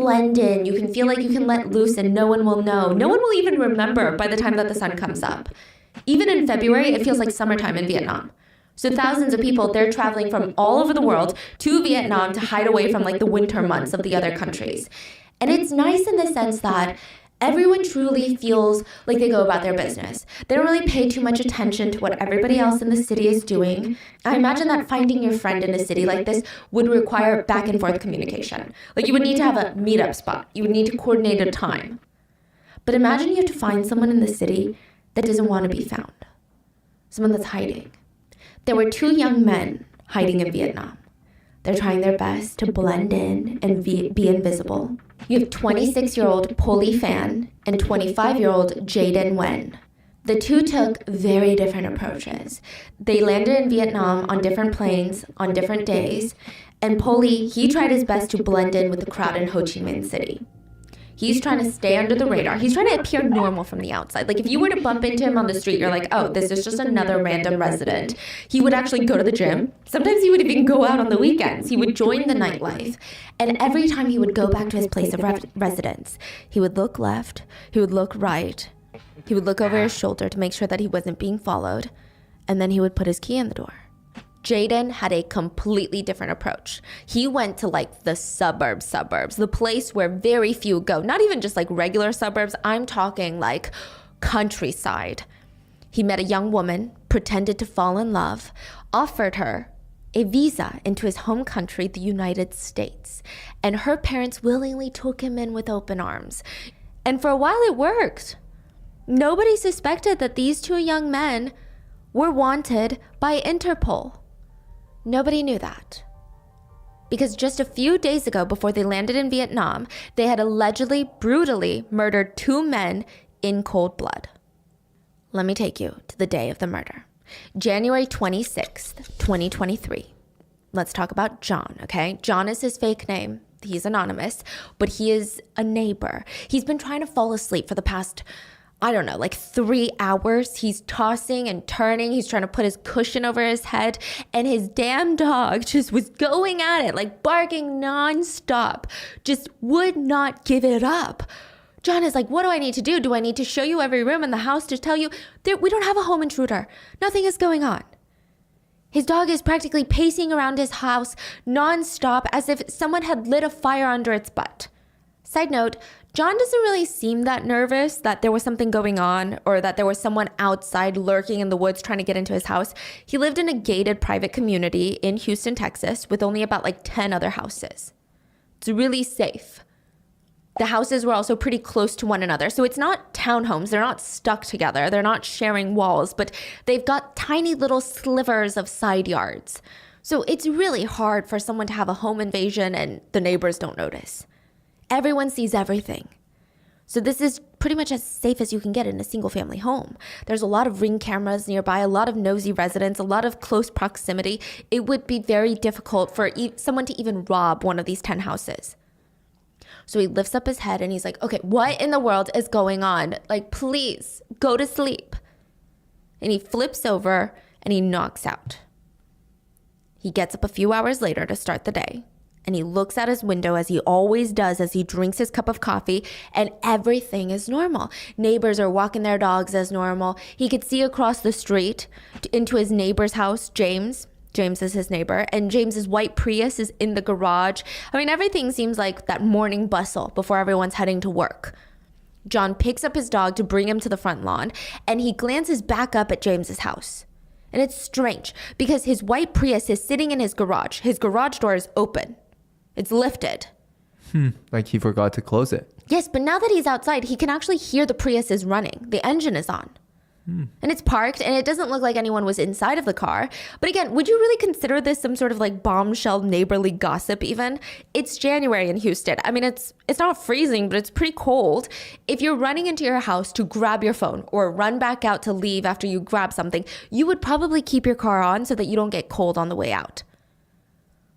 blend in. You can feel like you can let loose and no one will know. No one will even remember by the time that the sun comes up. Even in February, it feels like summertime in Vietnam. So thousands of people, they're traveling from all over the world to Vietnam to hide away from like the winter months of the other countries. And it's nice in the sense that everyone truly feels like they go about their business. They don't really pay too much attention to what everybody else in the city is doing. I imagine that finding your friend in a city like this would require back and forth communication. Like you would need to have a meetup spot. You would need to coordinate a time. But imagine you have to find someone in the city that doesn't want to be found. Someone that's hiding. There were two young men hiding in Vietnam. They're trying their best to blend in and be invisible. You have 26-year-old Polly Phan and 25-year-old Jaden Wen. The two took very different approaches. They landed in Vietnam on different planes on different days, and Polly, he tried his best to blend in with the crowd in Ho Chi Minh City. He's trying to stay under the radar. He's trying to appear normal from the outside. Like if you were to bump into him on the street, you're like, oh, this is just another random resident. He would actually go to the gym. Sometimes he would even go out on the weekends. He would join the nightlife. And every time he would go back to his place of residence, he would look left, he would look right, he would look over his shoulder to make sure that he wasn't being followed, and then he would put his key in the door. Jaden had a completely different approach. He went to like the suburbs, the place where very few go. Not even just like regular suburbs. I'm talking like countryside. He met a young woman, pretended to fall in love, offered her a visa into his home country, the United States. And her parents willingly took him in with open arms. And for a while it worked. Nobody suspected that these two young men were wanted by Interpol. Nobody knew that. Because just a few days ago, before they landed in Vietnam, they had allegedly, brutally murdered two men in cold blood. Let me take you to the day of the murder. January 26th, 2023. Let's talk about John, okay? John is his fake name. He's anonymous, but he is a neighbor. He's been trying to fall asleep for the past, I don't know, like 3 hours. He's tossing and turning. He's trying to put his cushion over his head. And his damn dog just was going at it, like barking nonstop. Just would not give it up. John is like, what do I need to do? Do I need to show you every room in the house to tell you we don't have a home intruder? Nothing is going on. His dog is practically pacing around his house nonstop as if someone had lit a fire under its butt. Side note, John doesn't really seem that nervous that there was something going on or that there was someone outside lurking in the woods trying to get into his house. He lived in a gated private community in Houston, Texas, with only about like 10 other houses. It's really safe. The houses were also pretty close to one another. So it's not townhomes. They're not stuck together. They're not sharing walls, but they've got tiny little slivers of side yards. So it's really hard for someone to have a home invasion and the neighbors don't notice. Everyone sees everything. So this is pretty much as safe as you can get in a single family home. There's a lot of Ring cameras nearby, a lot of nosy residents, a lot of close proximity. It would be very difficult for someone to even rob one of these 10 houses. So he lifts up his head and he's like, okay, what in the world is going on? Like, please go to sleep. And he flips over and he knocks out. He gets up a few hours later to start the day. And he looks out his window as he always does as he drinks his cup of coffee, and everything is normal. Neighbors are walking their dogs as normal. He could see across the street into his neighbor's house, James. James is his neighbor, and James's white Prius is in the garage. I mean, everything seems like that morning bustle before everyone's heading to work. John picks up his dog to bring him to the front lawn, and he glances back up at James's house. And it's strange because his white Prius is sitting in his garage. His garage door is open. It's lifted. Like he forgot to close it. Yes, but now that he's outside, he can actually hear the Prius is running. The engine is on. And it's parked, and it doesn't look like anyone was inside of the car. But again, would you really consider this some sort of like bombshell neighborly gossip even? It's January in Houston. I mean, it's not freezing, but it's pretty cold. If you're running into your house to grab your phone or run back out to leave after you grab something, you would probably keep your car on so that you don't get cold on the way out.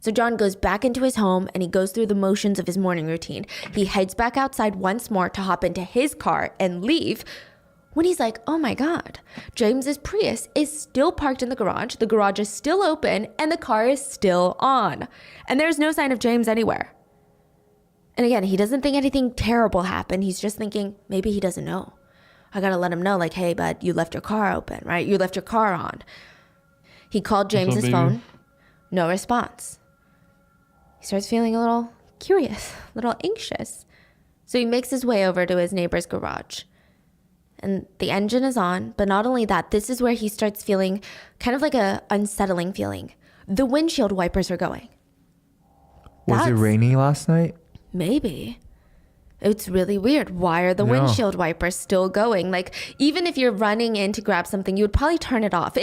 So John goes back into his home and he goes through the motions of his morning routine. He heads back outside once more to hop into his car and leave when he's like, oh my God, James's Prius is still parked in the garage is still open, and the car is still on. And there's no sign of James anywhere. And again, he doesn't think anything terrible happened. He's just thinking maybe he doesn't know. I got to let him know, like, hey, bud, you left your car open, right? You left your car on. He called James's phone. No response. He starts feeling a little curious, a little anxious. So he makes his way over to his neighbor's garage. And the engine is on. But not only that, this is where he starts feeling kind of like a unsettling feeling. The windshield wipers are going. Was it raining last night? Maybe. It's really weird. Why are the windshield wipers still going? Like, even if you're running in to grab something, you would probably turn it off.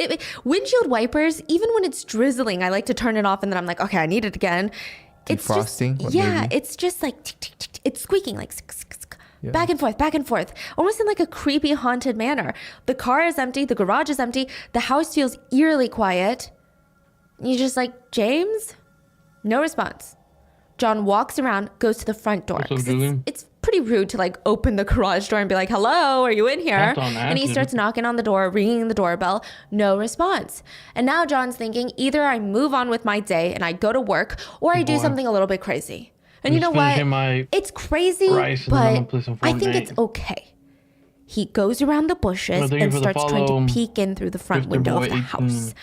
Windshield wipers, even when it's drizzling, I like to turn it off and then I'm like, okay, I need it again. Defrosting? It's just like, it's squeaking like back and forth, almost in like a creepy haunted manner. The car is empty. The garage is empty. The house feels eerily quiet. You're just like, James? No response. John walks around, goes to the front door. It's pretty rude to like open the garage door and be like, hello, are you in here? And he starts knocking on the door, ringing the doorbell. No response. And now John's thinking either I move on with my day and I go to work or I do something a little bit crazy. And you know what? It's crazy, but I think it's okay. He goes around the bushes and starts trying to peek in through the front window of the house.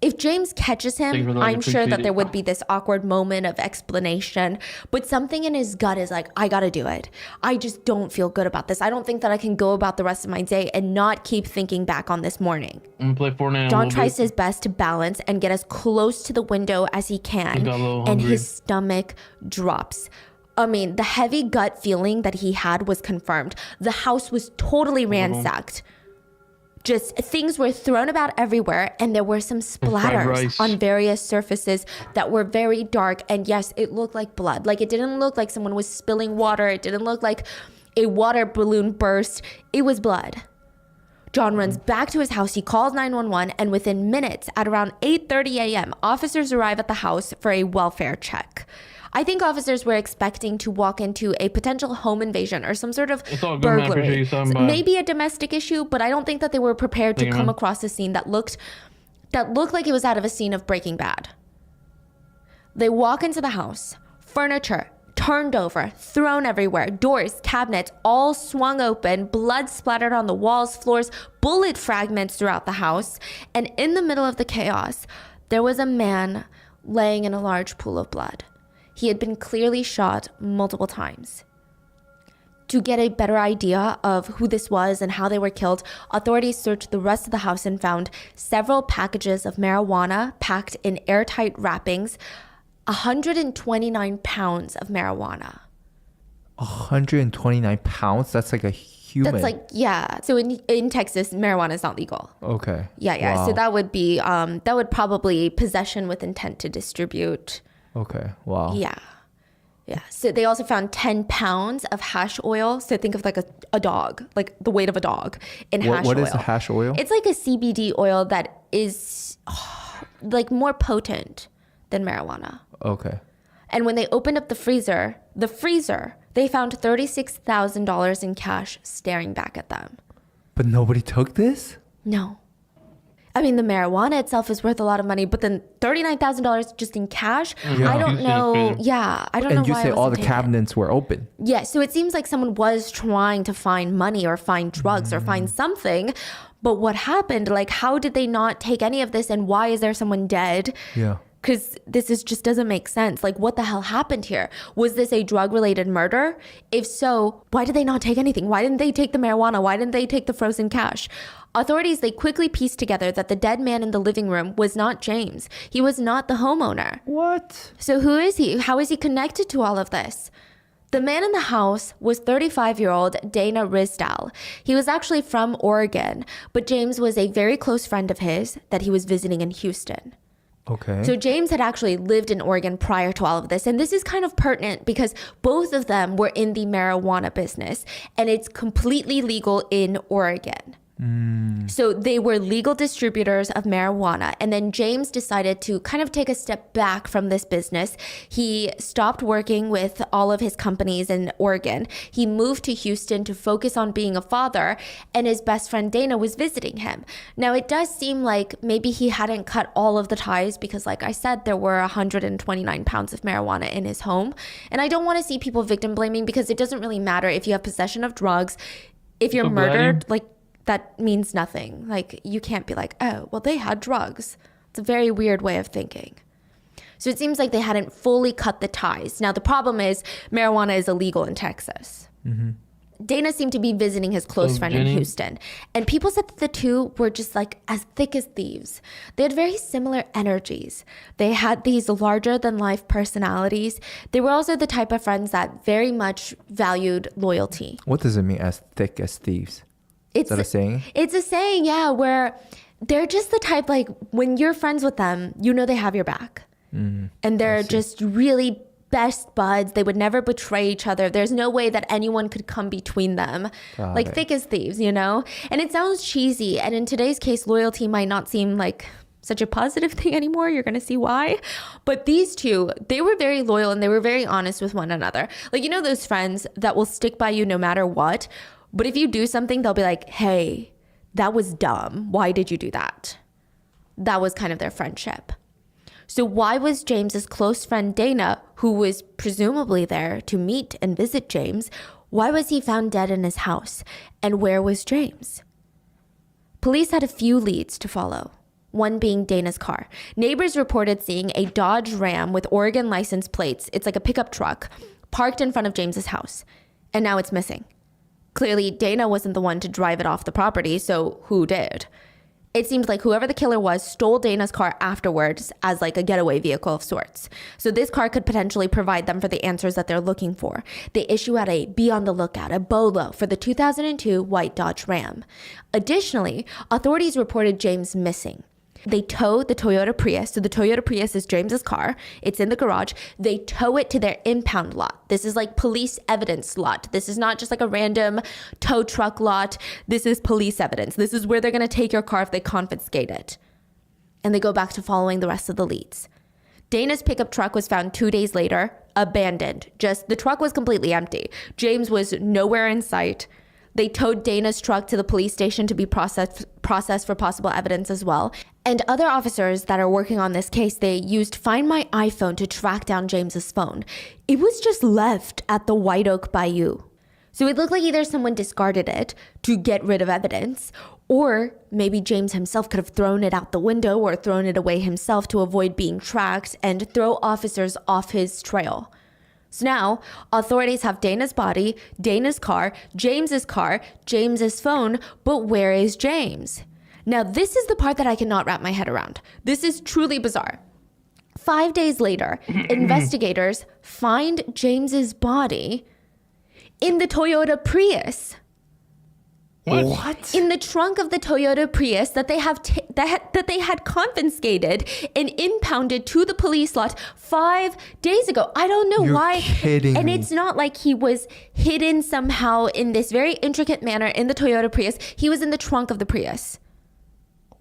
If James catches him, I'm sure that there would be this awkward moment of explanation, but something in his gut is like, I gotta do it. I just don't feel good about this. I don't think that I can go about the rest of my day and not keep thinking back on this morning. I'm gonna play Fortnite. John tries his best to balance and get as close to the window as he can, and his stomach drops. I mean, the heavy gut feeling that he had was confirmed. The house was totally ransacked. Just things were thrown about everywhere, and there were some splatters on various surfaces that were very dark. And yes, it looked like blood. Like, it didn't look like someone was spilling water. It didn't look like a water balloon burst. It was blood. John runs back to his house. He calls 911, and within minutes, at around 8:30 a.m., officers arrive at the house for a welfare check. I think officers were expecting to walk into a potential home invasion or some sort of burglary. Maybe a domestic issue, but I don't think that they were prepared to come across a scene that looked like it was out of a scene of Breaking Bad. They walk into the house. Furniture turned over, thrown everywhere, doors, cabinets, all swung open, blood splattered on the walls, floors, bullet fragments throughout the house. And in the middle of the chaos, there was a man laying in a large pool of blood. He had been clearly shot multiple times. To get a better idea of who this was and how they were killed, authorities searched the rest of the house and found several packages of marijuana packed in airtight wrappings, 129 pounds of marijuana. 129 pounds? That's like a human. That's like, yeah. So in Texas, marijuana is not legal. Okay. Yeah. Wow. So that would be, that would probably possession with intent to distribute. Okay. Wow. Yeah. So they also found 10 pounds of hash oil. So think of like a dog, like the weight of a dog in hash oil. What is hash oil? It's like a CBD oil that is like more potent than marijuana. Okay. And when they opened up the freezer, they found $36,000 in cash staring back at them. But nobody took this? No. I mean, the marijuana itself is worth a lot of money, but then $39,000 just in cash? Yeah. I don't know. Yeah, I don't know why. And you say all the cabinets were open. Yeah, so it seems like someone was trying to find money or find drugs or find something. But what happened? Like, how did they not take any of this? And why is there someone dead? Yeah. Because just doesn't make sense. Like, what the hell happened here? Was this a drug-related murder? If so, why did they not take anything? Why didn't they take the marijuana? Why didn't they take the frozen cash? Authorities, they quickly pieced together that the dead man in the living room was not James. He was not the homeowner. What? So who is he? How is he connected to all of this? The man in the house was 35-year-old Dana Risdale. He was actually from Oregon, but James was a very close friend of his that he was visiting in Houston. Okay. So James had actually lived in Oregon prior to all of this. And this is kind of pertinent because both of them were in the marijuana business and it's completely legal in Oregon. So they were legal distributors of marijuana. And then James decided to kind of take a step back from this business. He stopped working with all of his companies in Oregon. He moved to Houston to focus on being a father, and his best friend Dana was visiting him. Now, it does seem like maybe he hadn't cut all of the ties because, like I said, there were 129 pounds of marijuana in his home. And I don't want to see people victim blaming because it doesn't really matter if you have possession of drugs. If you're murdered, like, that means nothing. Like, you can't be like, oh, well, they had drugs. It's a very weird way of thinking. So it seems like they hadn't fully cut the ties. Now, the problem is marijuana is illegal in Texas. Dana seemed to be visiting his close friend in Houston. And people said that the two were just like as thick as thieves. They had very similar energies. They had these larger than life personalities. They were also the type of friends that very much valued loyalty. What does it mean, as thick as thieves? Is that a saying? It's a saying, yeah, where they're just the type, like, when you're friends with them, you know they have your back. And they're just really best buds. They would never betray each other. There's no way that anyone could come between them. Like, thick as thieves, you know? And it sounds cheesy. And in today's case, loyalty might not seem like such a positive thing anymore. You're going to see why. But these two, they were very loyal and they were very honest with one another. Like, you know, those friends that will stick by you no matter what? But if you do something, they'll be like, hey, that was dumb. Why did you do that? That was kind of their friendship. So why was James's close friend Dana, who was presumably there to meet and visit James, why was he found dead in his house? And where was James? Police had a few leads to follow, one being Dana's car. Neighbors reported seeing a Dodge Ram with Oregon license plates, it's like a pickup truck, parked in front of James's house. And now it's missing. Clearly, Dana wasn't the one to drive it off the property, so who did? It seems like whoever the killer was stole Dana's car afterwards as like a getaway vehicle of sorts. So this car could potentially provide them for the answers that they're looking for. They issue out a be on the lookout, a BOLO, for the 2002 white Dodge Ram. Additionally, authorities reported James missing. They tow the Toyota Prius. So the Toyota Prius is James's car. It's in the garage. They tow it to their impound lot. This is like police evidence lot. This is not just like a random tow truck lot. This is police evidence. This is where they're going to take your car if they confiscate it. And they go back to following the rest of the leads. Dana's pickup truck was found 2 days later, abandoned. Just the truck was completely empty. James was nowhere in sight. They towed Dana's truck to the police station to be processed for possible evidence as well. And other officers that are working on this case, they used Find My iPhone to track down James's phone. It was just left at the White Oak Bayou. So it looked like either someone discarded it to get rid of evidence, or maybe James himself could have thrown it out the window or thrown it away himself to avoid being tracked and throw officers off his trail. So now, authorities have Dana's body, Dana's car, James's phone, but where is James? Now, this is the part that I cannot wrap my head around. This is truly bizarre. 5 days later, investigators find James's body in the Toyota Prius. What? In the trunk of the Toyota Prius that they have that they had confiscated and impounded to the police lot 5 days ago. I don't know why. Kidding and me. it's not like he was hidden somehow in this very intricate manner in the Toyota Prius. He was in the trunk of the Prius.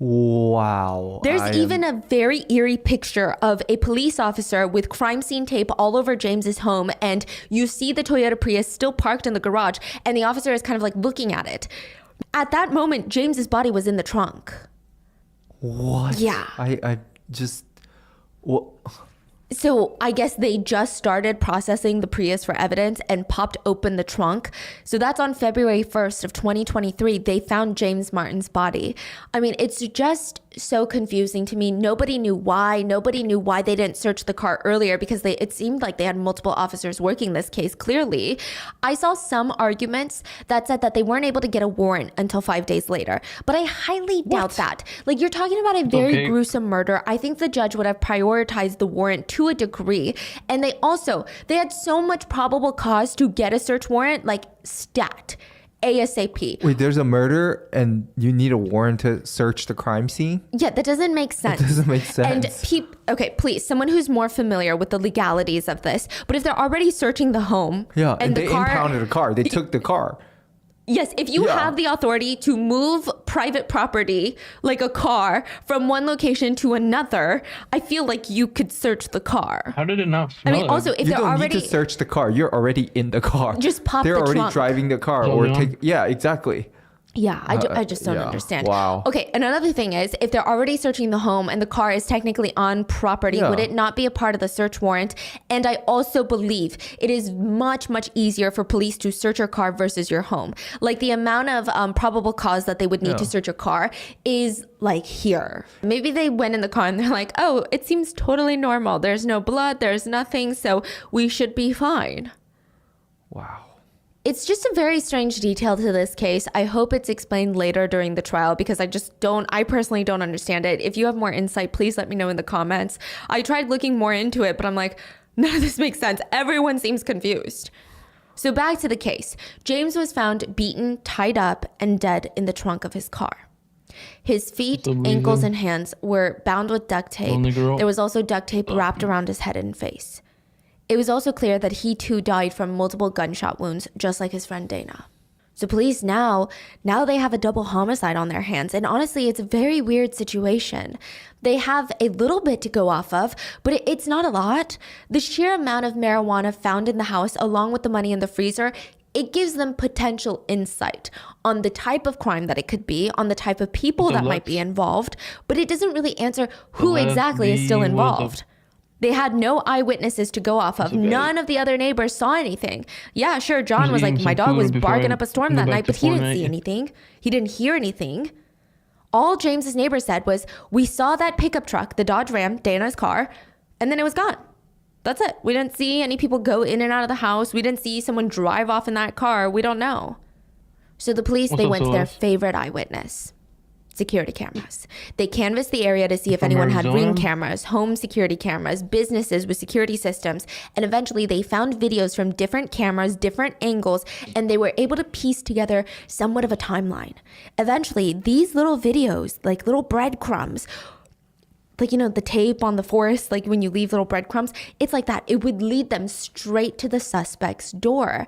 Wow. There's even a very eerie picture of a police officer with crime scene tape all over James's home, and you see the Toyota Prius still parked in the garage, and the officer is kind of like looking at it. At that moment, James's body was in the trunk. What? Yeah. I just... What? So I guess they just started processing the Prius for evidence and popped open the trunk. So that's on February 1st of 2023. They found James Martin's body. I mean, it's just so confusing to me. Nobody knew why. Nobody knew why they didn't search the car earlier, because it seemed like they had multiple officers working this case clearly. I saw some arguments that said that they weren't able to get a warrant until 5 days later, but I highly doubt that. Like, you're talking about a very gruesome murder. I think the judge would have prioritized the warrant to a degree. And they had so much probable cause to get a search warrant, like stat. ASAP. Wait, there's a murder and you need a warrant to search the crime scene? Yeah, that doesn't make sense. It doesn't make sense. And okay, please, someone who's more familiar with the legalities of this. But if they're already searching the home, Yeah, and the they car, impounded a car. They took the car. Yes, if you Yeah. have the authority to move private property, like a car, from one location to another, I feel like you could search the car. How did it not I smell mean, it? also, if You they're don't already... need to search the car. You're already in the car. Just pop They're the already trunk. driving the car Oh, or yeah. take. Yeah, exactly. Yeah, I just don't yeah. understand. Wow. Okay, and another thing is, if they're already searching the home and the car is technically on property, Yeah. would it not be a part of the search warrant? And I also believe it is much, much easier for police to search your car versus your home. Like the amount of probable cause that they would need to Yeah. search your car is like here. Maybe they went in the car and they're like, oh, it seems totally normal. There's no blood, there's nothing, so we should be fine. Wow. It's just a very strange detail to this case. I hope it's explained later during the trial because I personally don't understand it. If you have more insight, please let me know in the comments. I tried looking more into it, but I'm like, none of this makes sense. Everyone seems confused. So back to the case. James was found beaten, tied up, and dead in the trunk of his car. His feet, some ankles, reason. and hands were bound with duct tape. Lonely girl. There was also duct tape wrapped around his head and face. It was also clear that he too died from multiple gunshot wounds, just like his friend Dana. So police now they have a double homicide on their hands. And honestly, it's a very weird situation. They have a little bit to go off of, but it's not a lot. The sheer amount of marijuana found in the house, along with the money in the freezer, it gives them potential insight on the type of crime that it could be, on the type of people So that might be involved, but it doesn't really answer who let's exactly is still be with the- involved. They had no eyewitnesses to go off of. okay. None of the other neighbors saw anything. Yeah, sure, John was eating like, my some dog was food before barking I up a storm go that back night, to but he didn't Fortnite. see anything. He didn't hear anything. All James's neighbor said was, we saw that pickup truck, the Dodge Ram, Dana's car, and then it was gone. That's it. We didn't see any people go in and out of the house. We didn't see someone drive off in that car. We don't know. So the police, What's they up, went to their Celeste? favorite eyewitness. Security cameras. They canvassed the area to see if From anyone had Arizona? ring cameras, home security cameras, businesses with security systems, and eventually they found videos from different cameras, different angles, and they were able to piece together somewhat of a timeline. Eventually, these little videos, like little breadcrumbs, like, you know, the tape on the forest, like when you leave little breadcrumbs, it's like that. It would lead them straight to the suspect's door.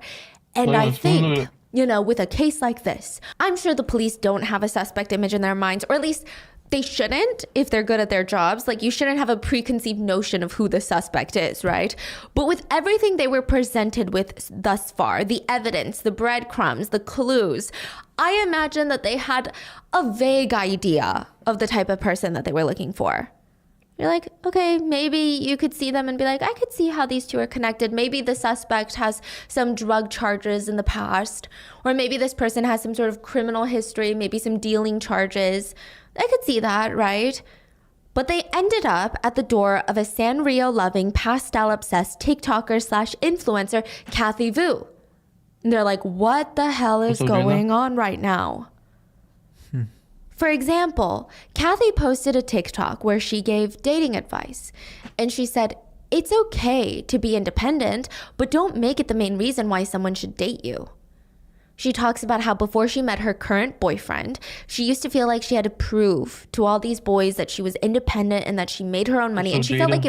And Yeah, I it's one of think, the- you know, with a case like this, I'm sure the police don't have a suspect image in their minds, or at least they shouldn't if they're good at their jobs. Like, you shouldn't have a preconceived notion of who the suspect is, right? But with everything they were presented with thus far, the evidence, the breadcrumbs, the clues, I imagine that they had a vague idea of the type of person that they were looking for. You're like, okay, maybe you could see them and be like, I could see how these two are connected. Maybe the suspect has some drug charges in the past, or maybe this person has some sort of criminal history, maybe some dealing charges. I could see that, right? But they ended up at the door of a Sanrio loving, pastel obsessed TikToker slash influencer, Kathy Vu. And they're like, what the hell is What's up, Dana? going on right now? For example, Kathy posted a TikTok where she gave dating advice, and she said, it's okay to be independent, but don't make it the main reason why someone should date you. She talks about how before she met her current boyfriend, she used to feel like she had to prove to all these boys that she was independent and that she made her own money. So And she felt Jada- like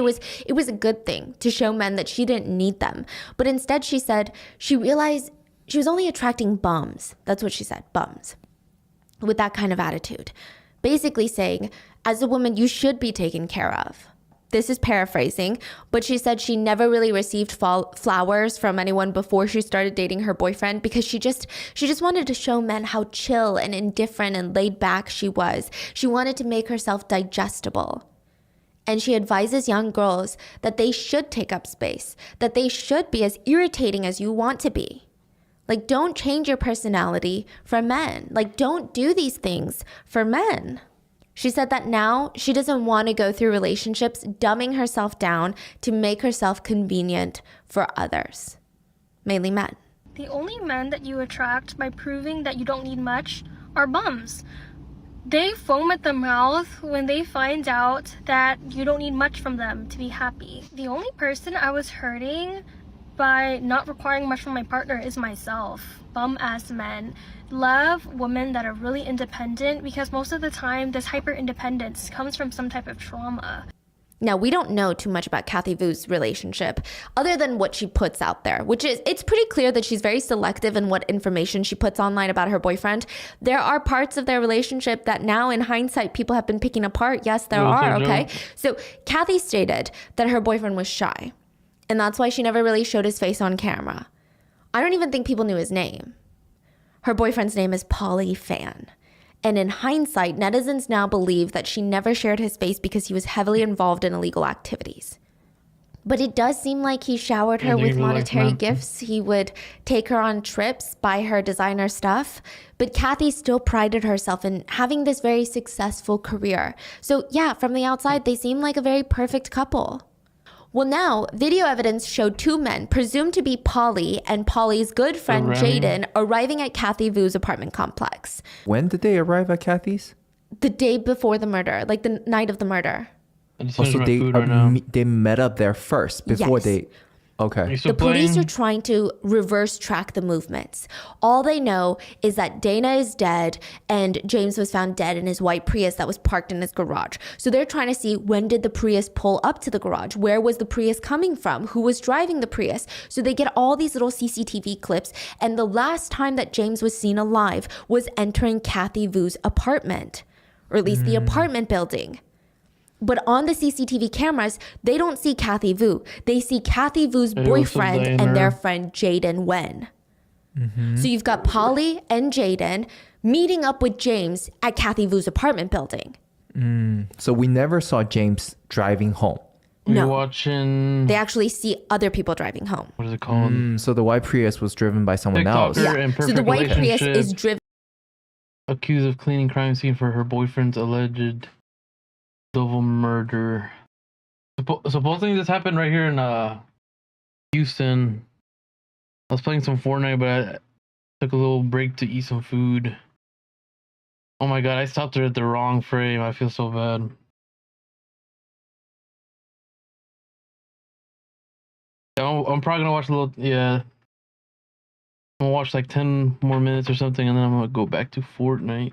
it was a good thing to show men that she didn't need them. But instead, she said she realized she was only attracting bums. That's what she said, bums. With that kind of attitude. Basically saying, as a woman, you should be taken care of. This is paraphrasing, but she said she never really received flowers from anyone before she started dating her boyfriend because she just wanted to show men how chill and indifferent and laid back she was. She wanted to make herself digestible. And she advises young girls that they should take up space, that they should be as irritating as you want to be. Like, don't change your personality for men. Like, don't do these things for men. She said that now she doesn't want to go through relationships dumbing herself down to make herself convenient for others, mainly men. The only men that you attract by proving that you don't need much are bums. They foam at the mouth when they find out that you don't need much from them to be happy. The only person I was hurting by not requiring much from my partner is myself. Bum-ass men love women that are really independent because most of the time this hyper-independence comes from some type of trauma. Now, we don't know too much about Kathy Vu's relationship other than what she puts out there, which is, it's pretty clear that she's very selective in what information she puts online about her boyfriend. There are parts of their relationship that now in hindsight, people have been picking apart. Yes, there are, okay? So Kathy stated that her boyfriend was shy, and that's why she never really showed his face on camera. I don't even think people knew his name. Her boyfriend's name is Polly Fan. And in hindsight, netizens now believe that she never shared his face because he was heavily involved in illegal activities. But it does seem like he showered her with monetary gifts. He would take her on trips, buy her designer stuff. But Kathy still prided herself in having this very successful career. So yeah, from the outside, they seem like a very perfect couple. Well, now, video evidence showed two men, presumed to be Polly and Polly's good friend Jaden, arriving at Kathy Vu's apartment complex. When did they arrive at Kathy's? The day before the murder, like the night of the murder. So they met up there first before they... Okay. The police are trying to reverse track the movements. All they know is that Dana is dead and James was found dead in his white Prius that was parked in his garage. So they're trying to see, when did the Prius pull up to the garage? Where was the Prius coming from? Who was driving the Prius? So they get all these little CCTV clips. And the last time that James was seen alive was entering Kathy Vu's apartment, or at least the apartment building. But on the CCTV cameras, they don't see Kathy Vu. They see Kathy Vu's boyfriend and their friend Jaden Wen. So you've got Polly and Jaden meeting up with James at Kathy Vu's apartment building. So we never saw James driving home. No. Watching... They actually see other people driving home. What is it called? So the white Prius was driven by someone else. Yeah. So the white Prius is driven... Accused of cleaning crime scene for her boyfriend's alleged... double murder. Supposedly this happened right here in Houston. I was playing some Fortnite, but I took a little break to eat some food. Oh my god, I stopped her at the wrong frame. I feel so bad. I'm probably gonna watch a little. Yeah, I'm gonna watch like 10 more minutes or something, and then I'm gonna go back to Fortnite.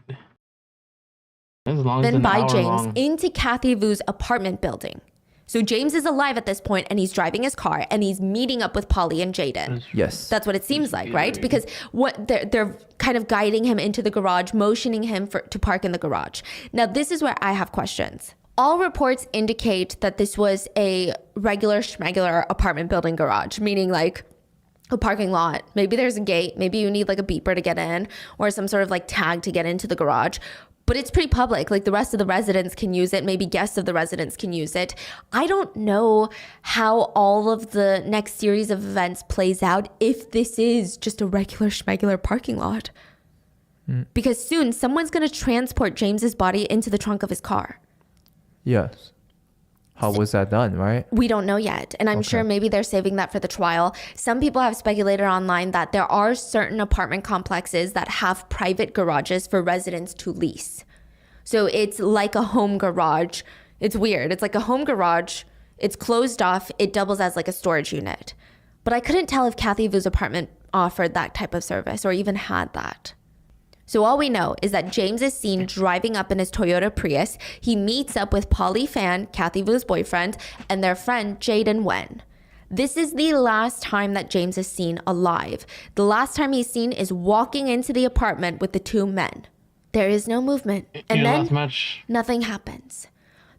Then by James into Kathy Vu's apartment building. So James is alive at this point and he's driving his car and he's meeting up with Polly and Jaden. Yes. That's what it seems like, right? Because what they're kind of guiding him into the garage, motioning him to park in the garage. Now, this is where I have questions. All reports indicate that this was a regular schmegular apartment building garage, meaning like a parking lot. Maybe there's a gate. Maybe you need like a beeper to get in or some sort of like tag to get into the garage. But it's pretty public. Like the rest of the residents can use it. Maybe guests of the residents can use it. I don't know how all of the next series of events plays out if this is just a regular schmegular parking lot. Because soon someone's going to transport James's body into the trunk of his car. Yes. How was that done, right? We don't know yet. And I'm sure maybe they're saving that for the trial. Some people have speculated online that there are certain apartment complexes that have private garages for residents to lease. So it's like a home garage. It's weird. It's like a home garage. It's closed off. It doubles as like a storage unit. But I couldn't tell if Kathy Vu's apartment offered that type of service or even had that. So all we know is that James is seen driving up in his Toyota Prius. He meets up with Polly Fan, Kathy Vu's boyfriend, and their friend Jaden Wen. This is the last time that James is seen alive. The last time he's seen is walking into the apartment with the two men. There is no movement. And then nothing happens.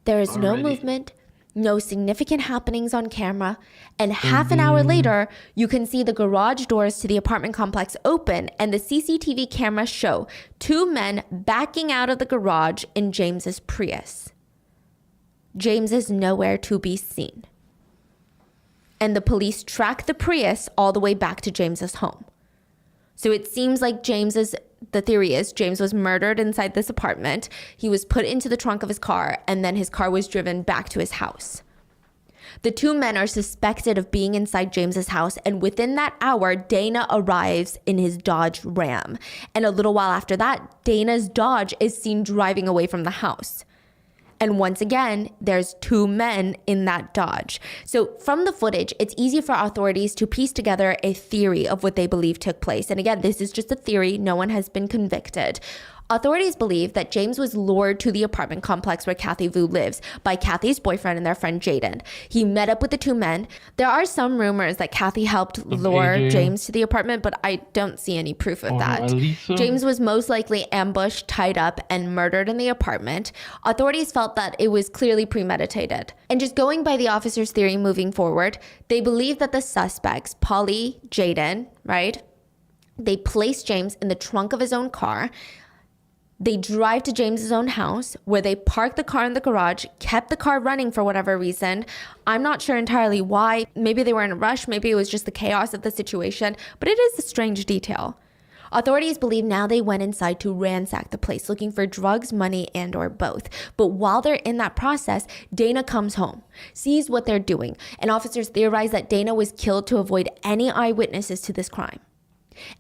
There is no movement, no significant happenings on camera, and half an hour later, you can see the garage doors to the apartment complex open and the CCTV cameras show two men backing out of the garage in James's Prius. James is nowhere to be seen. And the police track the Prius all the way back to James's home. So it seems like the theory is James was murdered inside this apartment. He was put into the trunk of his car, and then his car was driven back to his house. The two men are suspected of being inside James's house, and within that hour, Dana arrives in his Dodge Ram. And a little while after that, Dana's Dodge is seen driving away from the house. And once again, there's two men in that Dodge. So from the footage, it's easy for authorities to piece together a theory of what they believe took place. And again, this is just a theory. No one has been convicted. Authorities believe that James was lured to the apartment complex where Kathy Vu lives by Kathy's boyfriend and their friend Jaden. He met up with the two men. There are some rumors that Kathy helped lure AJ. James to the apartment, but I don't see any proof of that. Elisa? James was most likely ambushed, tied up, and murdered in the apartment. Authorities felt that it was clearly premeditated. And just going by the officer's theory moving forward, they believe that the suspects, Polly, Jaden, right? They placed James in the trunk of his own car. They drive to James's own house where they parked the car in the garage, kept the car running for whatever reason. I'm not sure entirely why. Maybe they were in a rush. Maybe it was just the chaos of the situation, but it is a strange detail. Authorities believe now they went inside to ransack the place looking for drugs, money, and or both. But while they're in that process, Dana comes home, sees what they're doing, and officers theorize that Dana was killed to avoid any eyewitnesses to this crime.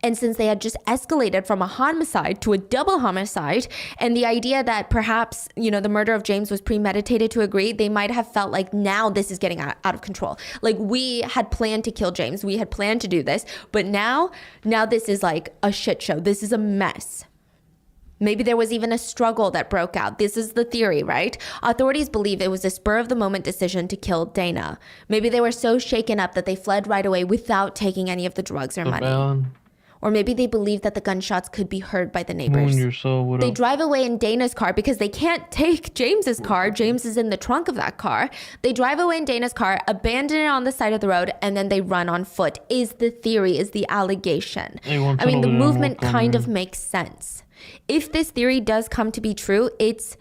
And since they had just escalated from a homicide to a double homicide, and the idea that perhaps, the murder of James was premeditated to agree, they might have felt like now this is getting out of control. Like we had planned to kill James. We had planned to do this. But now this is like a shit show. This is a mess. Maybe there was even a struggle that broke out. This is the theory, right? Authorities believe it was a spur of the moment decision to kill Dana. Maybe they were so shaken up that they fled right away without taking any of the drugs or money. Or maybe they believed that the gunshots could be heard by the neighbors. They drive away in Dana's car because they can't take James's car. James is in the trunk of that car. They drive away in Dana's car, abandon it on the side of the road, and then they run on foot, is the theory, is the allegation. I mean, the movement kind of makes sense. If this theory does come to be true, it's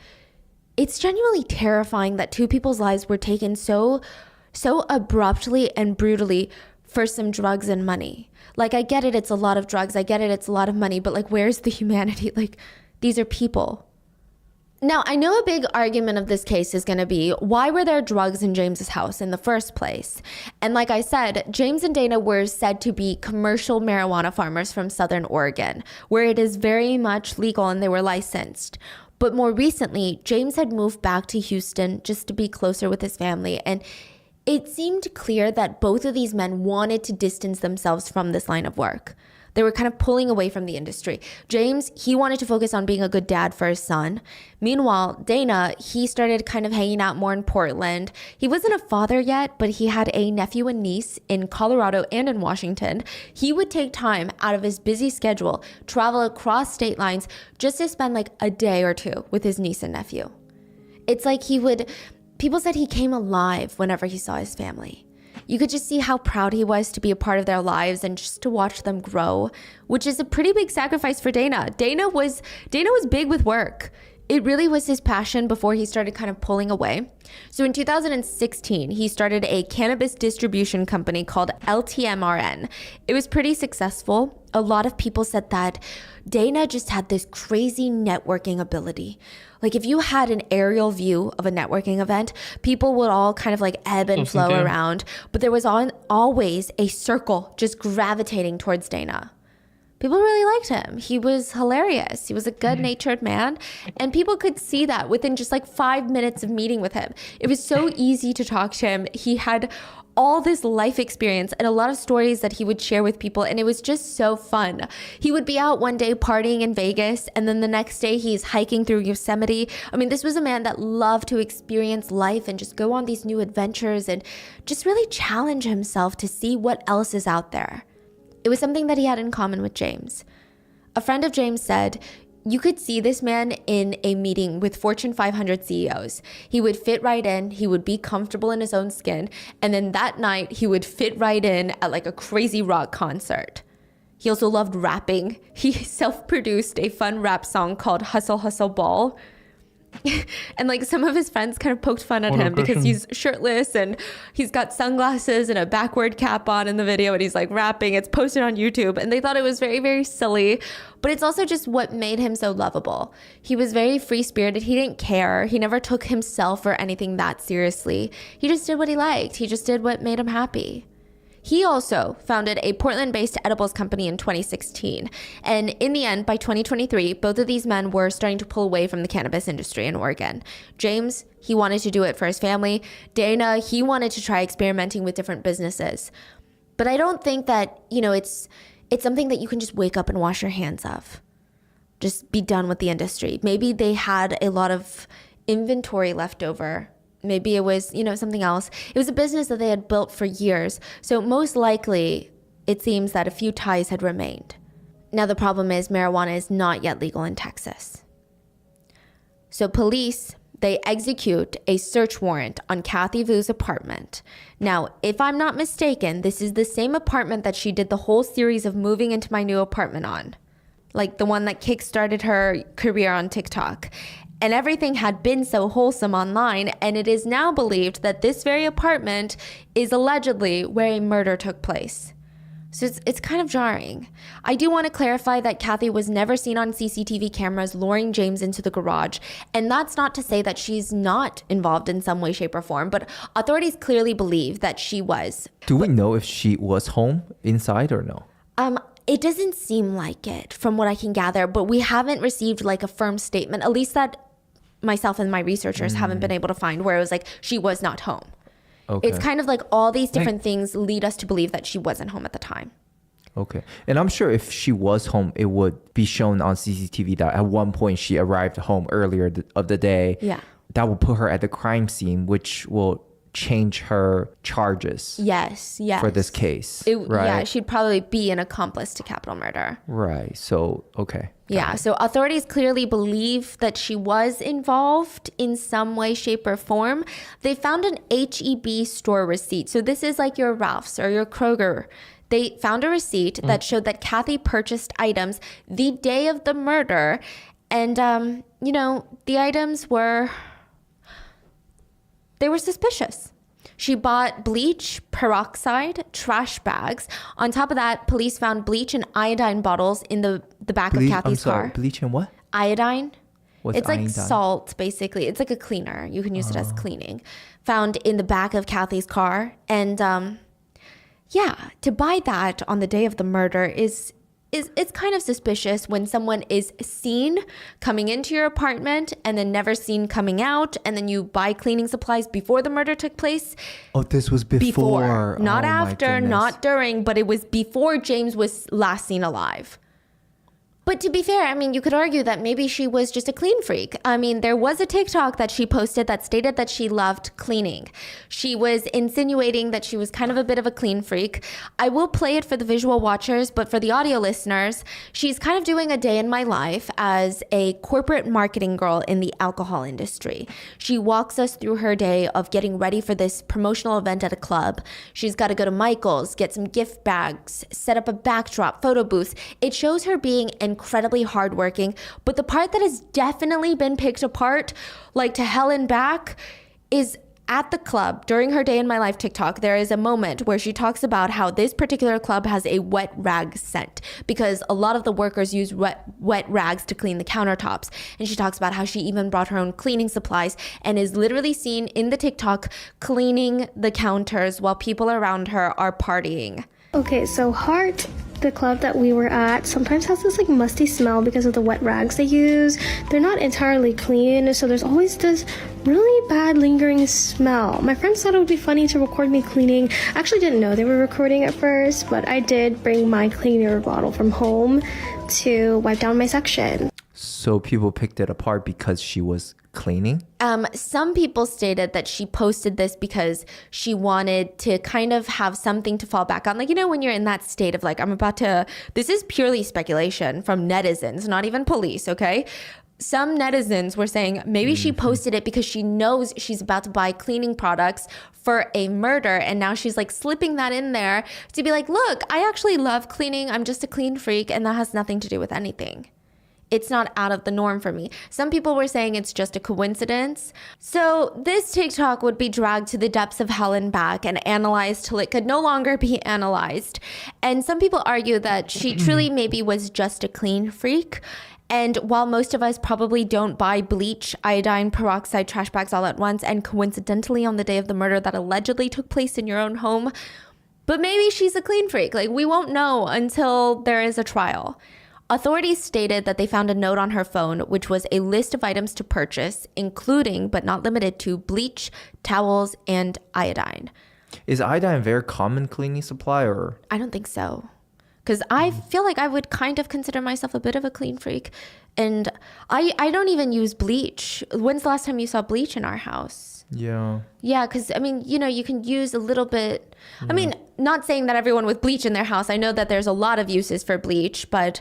genuinely terrifying that two people's lives were taken so abruptly and brutally for some drugs and money. Like, I get it, it's a lot of drugs. I get it, it's a lot of money. But, like, where's the humanity? Like, these are people. Now, I know a big argument of this case is going to be, why were there drugs in James's house in the first place? And like I said, James and Dana were said to be commercial marijuana farmers from Southern Oregon, where it is very much legal and they were licensed. But more recently, James had moved back to Houston just to be closer with his family, and it seemed clear that both of these men wanted to distance themselves from this line of work. They were kind of pulling away from the industry. James, he wanted to focus on being a good dad for his son. Meanwhile, Dana, he started kind of hanging out more in Portland. He wasn't a father yet, but he had a nephew and niece in Colorado and in Washington. He would take time out of his busy schedule, travel across state lines just to spend like a day or two with his niece and nephew. It's like people said he came alive whenever he saw his family. You could just see how proud he was to be a part of their lives and just to watch them grow, which is a pretty big sacrifice for Dana. Dana was big with work. It really was his passion before he started kind of pulling away. So in 2016, he started a cannabis distribution company called LTMRN. It was pretty successful. A lot of people said that Dana just had this crazy networking ability. Like if you had an aerial view of a networking event, people would all kind of like ebb and flow around, but there was always a circle just gravitating towards Dana. People really liked him. He was hilarious. He was a good-natured man, and people could see that within just like 5 minutes of meeting with him. It was so easy to talk to him. He had all this life experience and a lot of stories that he would share with people, and it was just so fun. He would be out one day partying in Vegas, and then the next day he's hiking through Yosemite. I mean, this was a man that loved to experience life and just go on these new adventures and just really challenge himself to see what else is out there. It was something that he had in common with James. A friend of James said, you could see this man in a meeting with Fortune 500 CEOs. He would fit right in, he would be comfortable in his own skin, and then that night he would fit right in at like a crazy rock concert. He also loved rapping. He self-produced a fun rap song called Hustle Hustle Ball. And like some of his friends kind of poked fun at him because he's shirtless and he's got sunglasses and a backward cap on in the video, and he's like rapping. It's posted on YouTube, and they thought it was very, very silly, but it's also just what made him so lovable. He was very free-spirited. He didn't care. He never took himself or anything that seriously. He just did what he liked. He just did what made him happy. He also founded a Portland-based edibles company in 2016. And in the end, by 2023, both of these men were starting to pull away from the cannabis industry in Oregon. James, he wanted to do it for his family. Dana, he wanted to try experimenting with different businesses. But I don't think that, it's something that you can just wake up and wash your hands of. just be done with the industry. Maybe they had a lot of inventory left over. Maybe it was, something else. It was a business that they had built for years. So most likely, it seems that a few ties had remained. Now, the problem is marijuana is not yet legal in Texas. So police, they execute a search warrant on Kathy Vu's apartment. Now, if I'm not mistaken, this is the same apartment that she did the whole series of moving into my new apartment on. Like the one that kickstarted her career on TikTok. And everything had been so wholesome online, and it is now believed that this very apartment is allegedly where a murder took place. So it's kind of jarring. I do want to clarify that Kathy was never seen on CCTV cameras luring James into the garage. And that's not to say that she's not involved in some way, shape, or form, but authorities clearly believe that she was. Do we know if she was home inside or no? It doesn't seem like it from what I can gather, but we haven't received like a firm statement, at least that myself and my researchers haven't been able to find, where it was like she was not home. Okay. It's kind of like all these different things lead us to believe that she wasn't home at the time. Okay. And I'm sure if she was home, it would be shown on CCTV that at one point she arrived home earlier of the day. Yeah. That will put her at the crime scene, which will change her charges. Yes. For this case. Right? Yeah, she'd probably be an accomplice to capital murder. Right. So, okay. Yeah, so authorities clearly believe that she was involved in some way, shape, or form. They found an HEB store receipt. So this is like your Ralph's or your Kroger. They found a receipt that showed that Kathy purchased items the day of the murder. And, the items were suspicious. She bought bleach, peroxide, trash bags. On top of that, police found bleach and iodine bottles in the back of Kathy's car. Bleach and what? Iodine. What's it's like iodine? Salt, basically. It's like a cleaner. You can use it as cleaning. Found in the back of Kathy's car. And to buy that on the day of the murder is it's kind of suspicious when someone is seen coming into your apartment and then never seen coming out, and then you buy cleaning supplies before the murder took place. Oh, this was before. Not Oh, my after, goodness. not during, but it was before James was last seen alive. But to be fair, I mean, you could argue that maybe she was just a clean freak. I mean, there was a TikTok that she posted that stated that she loved cleaning. She was insinuating that she was kind of a bit of a clean freak. I will play it for the visual watchers, but for the audio listeners, she's kind of doing a day in my life as a corporate marketing girl in the alcohol industry. She walks us through her day of getting ready for this promotional event at a club. She's got to go to Michael's, get some gift bags, set up a backdrop, photo booths. It shows her being incredibly hardworking, but the part that has definitely been picked apart, like to hell and back, is at the club. During her day in my life TikTok, there is a moment where she talks about how this particular club has a wet rag scent because a lot of the workers use wet rags to clean the countertops. And she talks about how she even brought her own cleaning supplies and is literally seen in the TikTok cleaning the counters while people around her are partying. Okay, so Heart, the club that we were at, sometimes has this like musty smell because of the wet rags they use. They're not entirely clean, so there's always this really bad lingering smell. My friends thought it would be funny to record me cleaning. I actually didn't know they were recording at first, but I did bring my cleaner bottle from home to wipe down my section. So people picked it apart because she was cleaning? Some people stated that she posted this because she wanted to kind of have something to fall back on. Like, when you're in that state of like, this is purely speculation from netizens, not even police, okay? Some netizens were saying maybe she posted it because she knows she's about to buy cleaning products for a murder. And now she's like slipping that in there to be like, look, I actually love cleaning. I'm just a clean freak. And that has nothing to do with anything. It's not out of the norm for me. Some people were saying it's just a coincidence. So this TikTok would be dragged to the depths of hell and back and analyzed till it could no longer be analyzed. And some people argue that she truly maybe was just a clean freak. And while most of us probably don't buy bleach, iodine, peroxide, trash bags all at once, and coincidentally on the day of the murder that allegedly took place in your own home, but maybe she's a clean freak. Like, we won't know until there is a trial. Authorities stated that they found a note on her phone, which was a list of items to purchase, including, but not limited to, bleach, towels, and iodine. Is iodine a very common cleaning supply or? I don't think so. Because I feel like I would kind of consider myself a bit of a clean freak. And I don't even use bleach. When's the last time you saw bleach in our house? Yeah. Yeah, because, I mean, you know, you can use a little bit. I mean, not saying that everyone with bleach in their house. I know that there's a lot of uses for bleach, but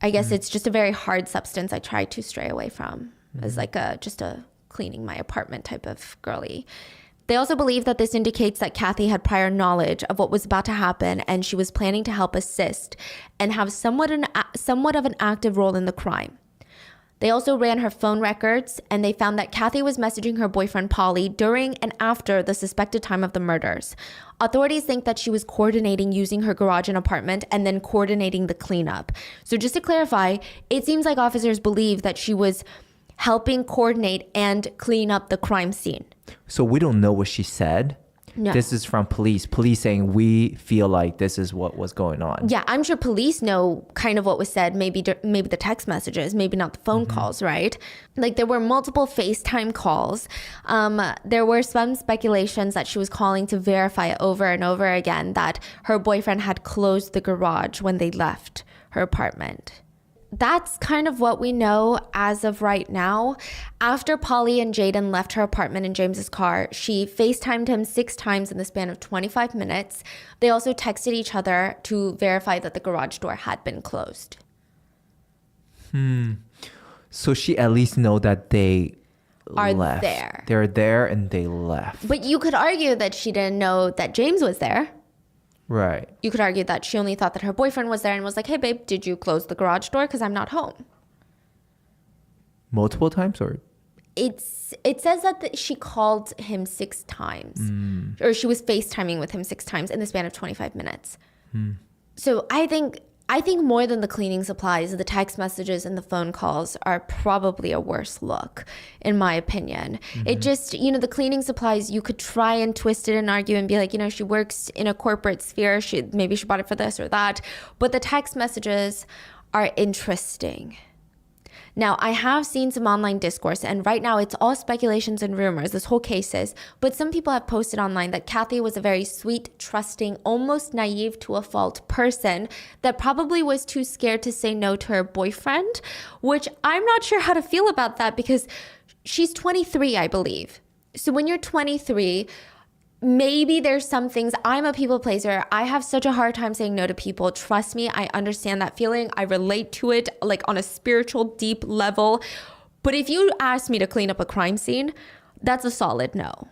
I guess it's just a very hard substance I try to stray away from as like just a cleaning my apartment type of girly. They also believe that this indicates that Kathy had prior knowledge of what was about to happen and she was planning to help assist and have somewhat of an active role in the crime. They also ran her phone records and they found that Kathy was messaging her boyfriend Polly during and after the suspected time of the murders. Authorities think that she was coordinating using her garage and apartment and then coordinating the cleanup. So just to clarify, it seems like officers believe that she was helping coordinate and clean up the crime scene. So we don't know what she said. No. This is from police. Police saying we feel like this is what was going on. Yeah, I'm sure police know kind of what was said, maybe the text messages, maybe not the phone calls, right? Like there were multiple FaceTime calls. There were some speculations that she was calling to verify over and over again that her boyfriend had closed the garage when they left her apartment. That's kind of what we know as of right now. After Polly and Jaden left her apartment in James's car, she FaceTimed him 6 times in the span of 25 minutes. They also texted each other to verify that the garage door had been closed. So she at least know that they Are left. there. They're there and they left. But you could argue that she didn't know that James was there. Right. You could argue that she only thought that her boyfriend was there and was like, hey, babe, did you close the garage door? Because I'm not home. Multiple times or? It says that she called him 6 times. Or she was FaceTiming with him 6 times in the span of 25 minutes. So I think more than the cleaning supplies, the text messages and the phone calls are probably a worse look, in my opinion. It just, you know, the cleaning supplies, you could try and twist it and argue and be like, you know, she works in a corporate sphere. Maybe she bought it for this or that. But the text messages are interesting. Now, I have seen some online discourse, and right now it's all speculations and rumors, this whole case is, but some people have posted online that Kathy was a very sweet, trusting, almost naive to a fault person that probably was too scared to say no to her boyfriend, which I'm not sure how to feel about that because she's 23, I believe. So when you're 23, maybe there's some things. I'm a people pleaser. I have such a hard time saying no to people. Trust me, I understand that feeling. I relate to it like on a spiritual, deep level. But if you ask me to clean up a crime scene, that's a solid no.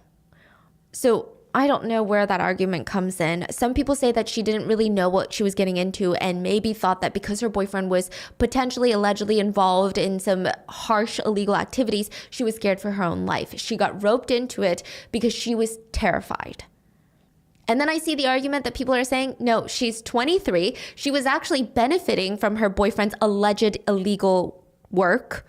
So I don't know where that argument comes in. Some people say that she didn't really know what she was getting into and maybe thought that because her boyfriend was potentially allegedly involved in some harsh illegal activities, she was scared for her own life. She got roped into it because she was terrified. And then I see the argument that people are saying, no, she's 23. She was actually benefiting from her boyfriend's alleged illegal work.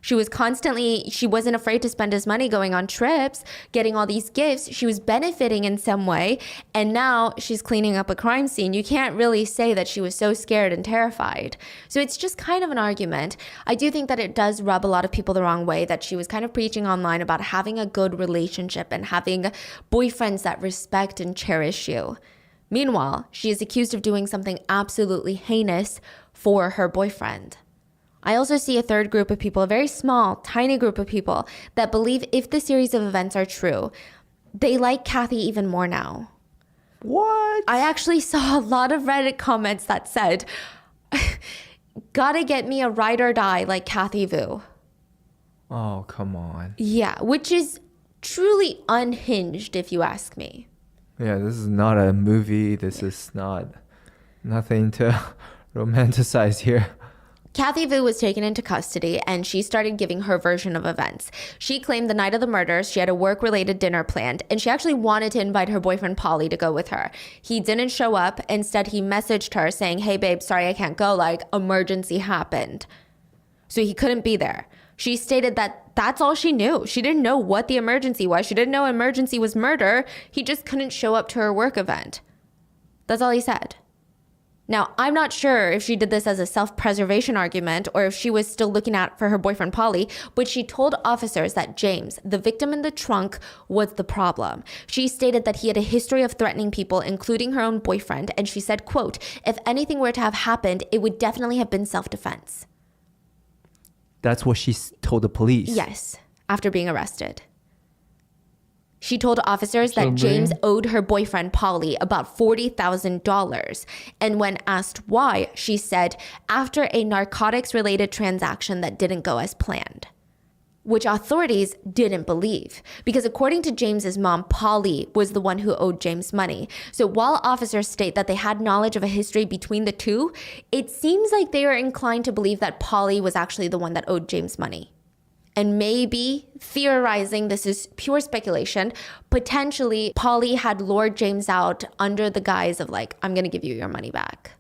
She wasn't afraid to spend his money going on trips, getting all these gifts. She was benefiting in some way. And now she's cleaning up a crime scene. You can't really say that she was so scared and terrified. So it's just kind of an argument. I do think that it does rub a lot of people the wrong way, that she was kind of preaching online about having a good relationship and having boyfriends that respect and cherish you. Meanwhile, she is accused of doing something absolutely heinous for her boyfriend. I also see a third group of people, a very small, tiny group of people that believe if the series of events are true, they like Kathy even more now. What? I actually saw a lot of Reddit comments that said, gotta get me a ride or die like Kathy Vu. Oh, come on. Yeah, which is truly unhinged if you ask me. Yeah, this is not a movie. This is nothing to romanticize here. Kathy Vu was taken into custody and she started giving her version of events. She claimed the night of the murders, she had a work-related dinner planned and she actually wanted to invite her boyfriend Polly to go with her. He didn't show up. Instead, he messaged her saying, hey babe, sorry I can't go, like emergency happened. So he couldn't be there. She stated that that's all she knew. She didn't know what the emergency was. She didn't know emergency was murder. He just couldn't show up to her work event. That's all he said. Now, I'm not sure if she did this as a self-preservation argument or if she was still looking out for her boyfriend, Polly, but she told officers that James, the victim in the trunk, was the problem. She stated that he had a history of threatening people, including her own boyfriend, and she said, quote, "If anything were to have happened, it would definitely have been self-defense." That's what she told the police. Yes, after being arrested. She told officers So that James brave. owed her boyfriend, Polly, about $40,000. And when asked why, she said, after a narcotics-related transaction that didn't go as planned, which authorities didn't believe. Because according to James's mom, Polly was the one who owed James money. So while officers state that they had knowledge of a history between the two, it seems like they are inclined to believe that Polly was actually the one that owed James money. And maybe, theorizing, this is pure speculation, potentially Polly had lured James out under the guise of like, I'm going to give you your money back.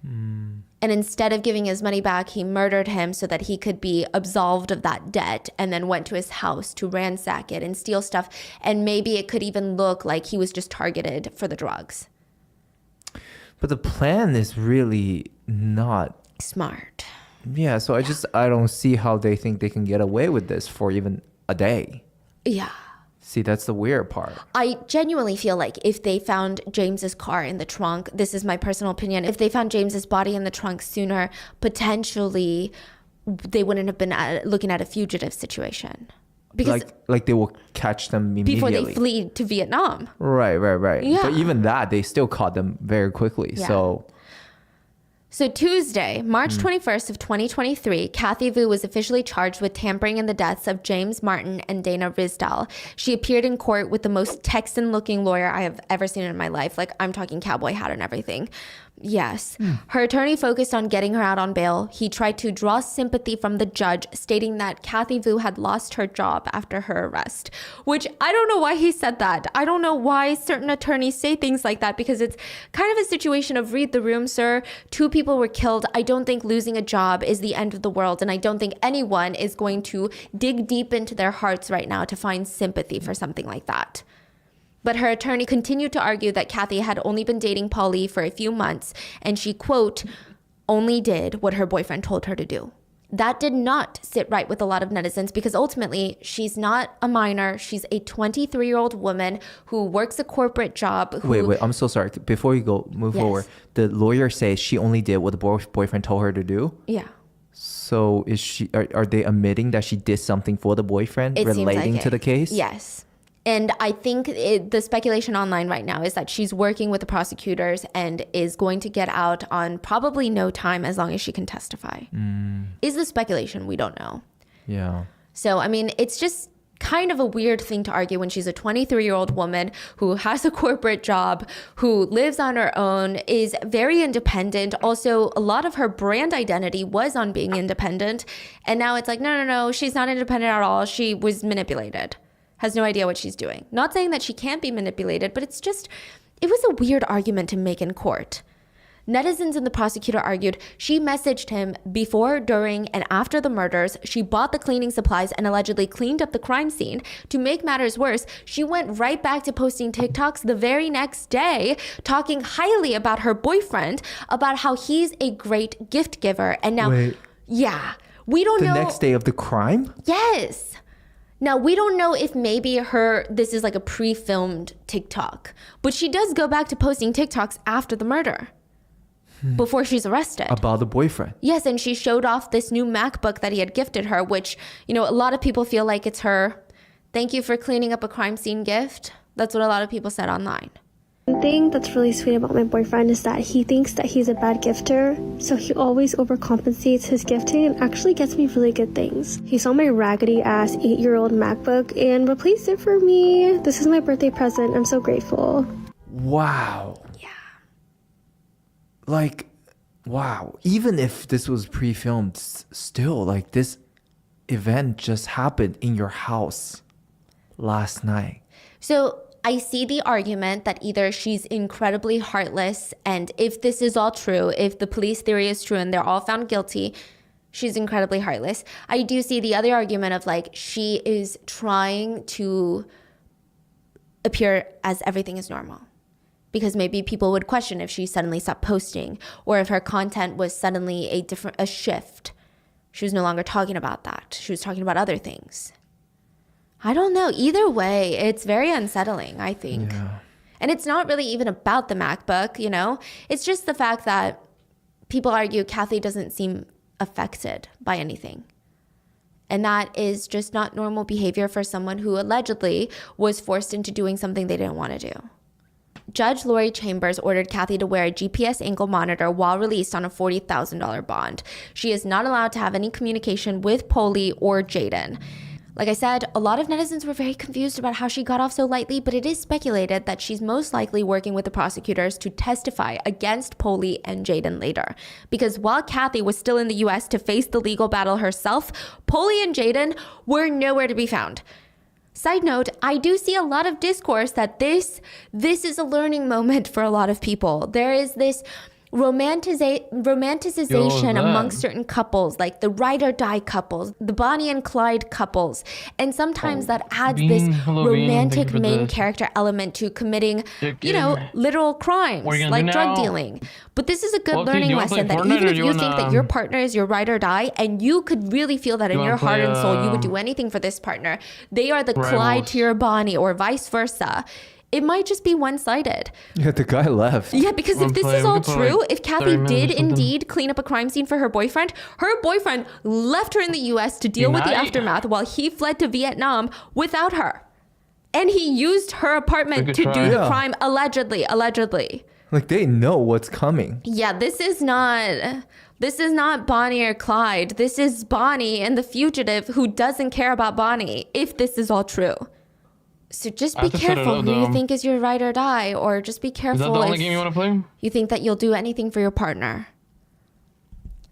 And instead of giving his money back, he murdered him so that he could be absolved of that debt, and then went to his house to ransack it and steal stuff. And maybe it could even look like he was just targeted for the drugs. But the plan is really not. Smart. Yeah, so I don't see how they think they can get away with this for even a day. Yeah. See, that's the weird part. I genuinely feel like if they found James's car in the trunk, this is my personal opinion, if they found James's body in the trunk sooner, potentially they wouldn't have been looking at a fugitive situation. Because Like they will catch them immediately. before they flee to Vietnam. Right. Yeah. But even that, they still caught them very quickly. Yeah. So So Tuesday, March 21st of 2023, Kathy Vu was officially charged with tampering in the deaths of James Martin and Dana Rizdal. She appeared in court with the most Texan-looking lawyer I have ever seen in my life. Like, I'm talking cowboy hat and everything. Yes. Her attorney focused on getting her out on bail. He tried to draw sympathy from the judge, stating that Kathy Vu had lost her job after her arrest, which I don't know why he said that. I don't know why certain attorneys say things like that, because it's kind of a situation of read the room, sir. 2 people were killed. I don't think losing a job is the end of the world, and I don't think anyone is going to dig deep into their hearts right now to find sympathy for something like that. But her attorney continued to argue that Kathy had only been dating Polly for a few months, and she, quote, only did what her boyfriend told her to do. That did not sit right with a lot of netizens, because ultimately she's not a minor. She's a 23-year-old woman who works a corporate job. wait, I'm so sorry. Before you move Yes. forward, the lawyer says she only did what the boyfriend told her to do. Yeah. So are they admitting that she did something for the boyfriend It seems relating like to it. the case? Yes. And I think the speculation online right now is that she's working with the prosecutors and is going to get out on probably no time, as long as she can testify. Is the speculation? We don't know. Yeah. So, I mean, it's just kind of a weird thing to argue when she's a 23-year-old woman who has a corporate job, who lives on her own, is very independent. Also, a lot of her brand identity was on being independent. And now it's like, no, she's not independent at all. She was manipulated. Has no idea what she's doing. Not saying that she can't be manipulated, but it was a weird argument to make in court. Netizens and the prosecutor argued she messaged him before, during, and after the murders. She bought the cleaning supplies and allegedly cleaned up the crime scene. To make matters worse, she went right back to posting TikToks the very next day, talking highly about her boyfriend, about how he's a great gift giver. And now, Wait. yeah, we don't know. The next day of the crime? Yes. Now, we don't know if maybe this is like a pre-filmed TikTok, but she does go back to posting TikToks after the murder, before she's arrested. About the boyfriend. Yes, and she showed off this new MacBook that he had gifted her, which, a lot of people feel like it's her thank you for cleaning up a crime scene gift. That's what a lot of people said online. One thing that's really sweet about my boyfriend is that he thinks that he's a bad gifter, so he always overcompensates his gifting and actually gets me really good things. He saw my raggedy ass 8-year-old MacBook and replaced it for me. This is my birthday present. I'm so grateful. Wow. Yeah. Like, wow. Even if this was pre-filmed, still, like, this event just happened in your house last night. So I see the argument that either she's incredibly heartless, and if this is all true, if the police theory is true and they're all found guilty, she's incredibly heartless. I do see the other argument of like she is trying to appear as everything is normal. because maybe people would question if she suddenly stopped posting or if her content was suddenly a shift. She was no longer talking about that. She was talking about other things. I don't know. Either way, it's very unsettling, I think. Yeah. And it's not really even about the MacBook, you know? It's just the fact that people argue Kathy doesn't seem affected by anything. And that is just not normal behavior for someone who allegedly was forced into doing something they didn't want to do. Judge Lori Chambers ordered Kathy to wear a GPS ankle monitor while released on a $40,000 bond. She is not allowed to have any communication with Polly or Jaden. Like I said, a lot of netizens were very confused about how she got off so lightly, but it is speculated that she's most likely working with the prosecutors to testify against Polly and Jaden later. Because while Kathy was still in the US to face the legal battle herself, Polly and Jaden were nowhere to be found. Side note, I do see a lot of discourse that this is a learning moment for a lot of people. There is this romanticization amongst certain couples, like the ride or die couples, the Bonnie and Clyde couples. And sometimes that adds this romantic main character element to committing, literal crimes like drug dealing. But this is a good learning lesson that even if you think that your partner is your ride or die, and you could really feel that in your heart and soul, you would do anything for this partner, they are the Clyde to your Bonnie or vice versa. It might just be one-sided. Yeah, the guy left. Yeah, because if this is all true, if Kathy did indeed clean up a crime scene for her boyfriend left her in the US to deal with the aftermath while he fled to Vietnam without her. And he used her apartment to do the crime, allegedly. Like, they know what's coming. Yeah, this is not Bonnie or Clyde. This is Bonnie and the fugitive who doesn't care about Bonnie, if this is all true. So just be careful who you think is your ride or die, or just be careful is that the only game you want to play? You think that you'll do anything for your partner.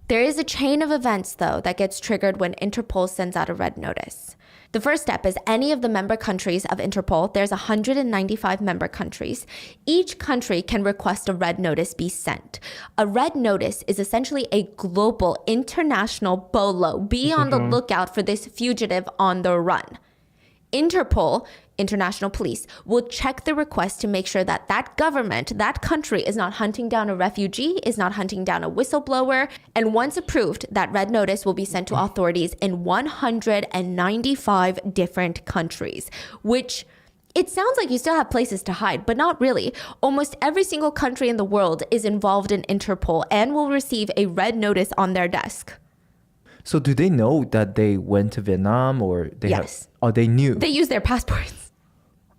There is a chain of events, though, that gets triggered when Interpol sends out a red notice. The first step is any of the member countries of Interpol. There's 195 member countries. Each country can request a red notice be sent. A red notice is essentially a global, international BOLO. Be on the lookout for this fugitive on the run. Interpol, International Police, will check the request to make sure that that government, that country, is not hunting down a refugee, is not hunting down a whistleblower. And once approved, that red notice will be sent to authorities in 195 different countries, which it sounds like you still have places to hide, but not really. Almost every single country in the world is involved in Interpol and will receive a red notice on their desk. So do they know that they went to Vietnam, or they Yes. they knew? They use their passports.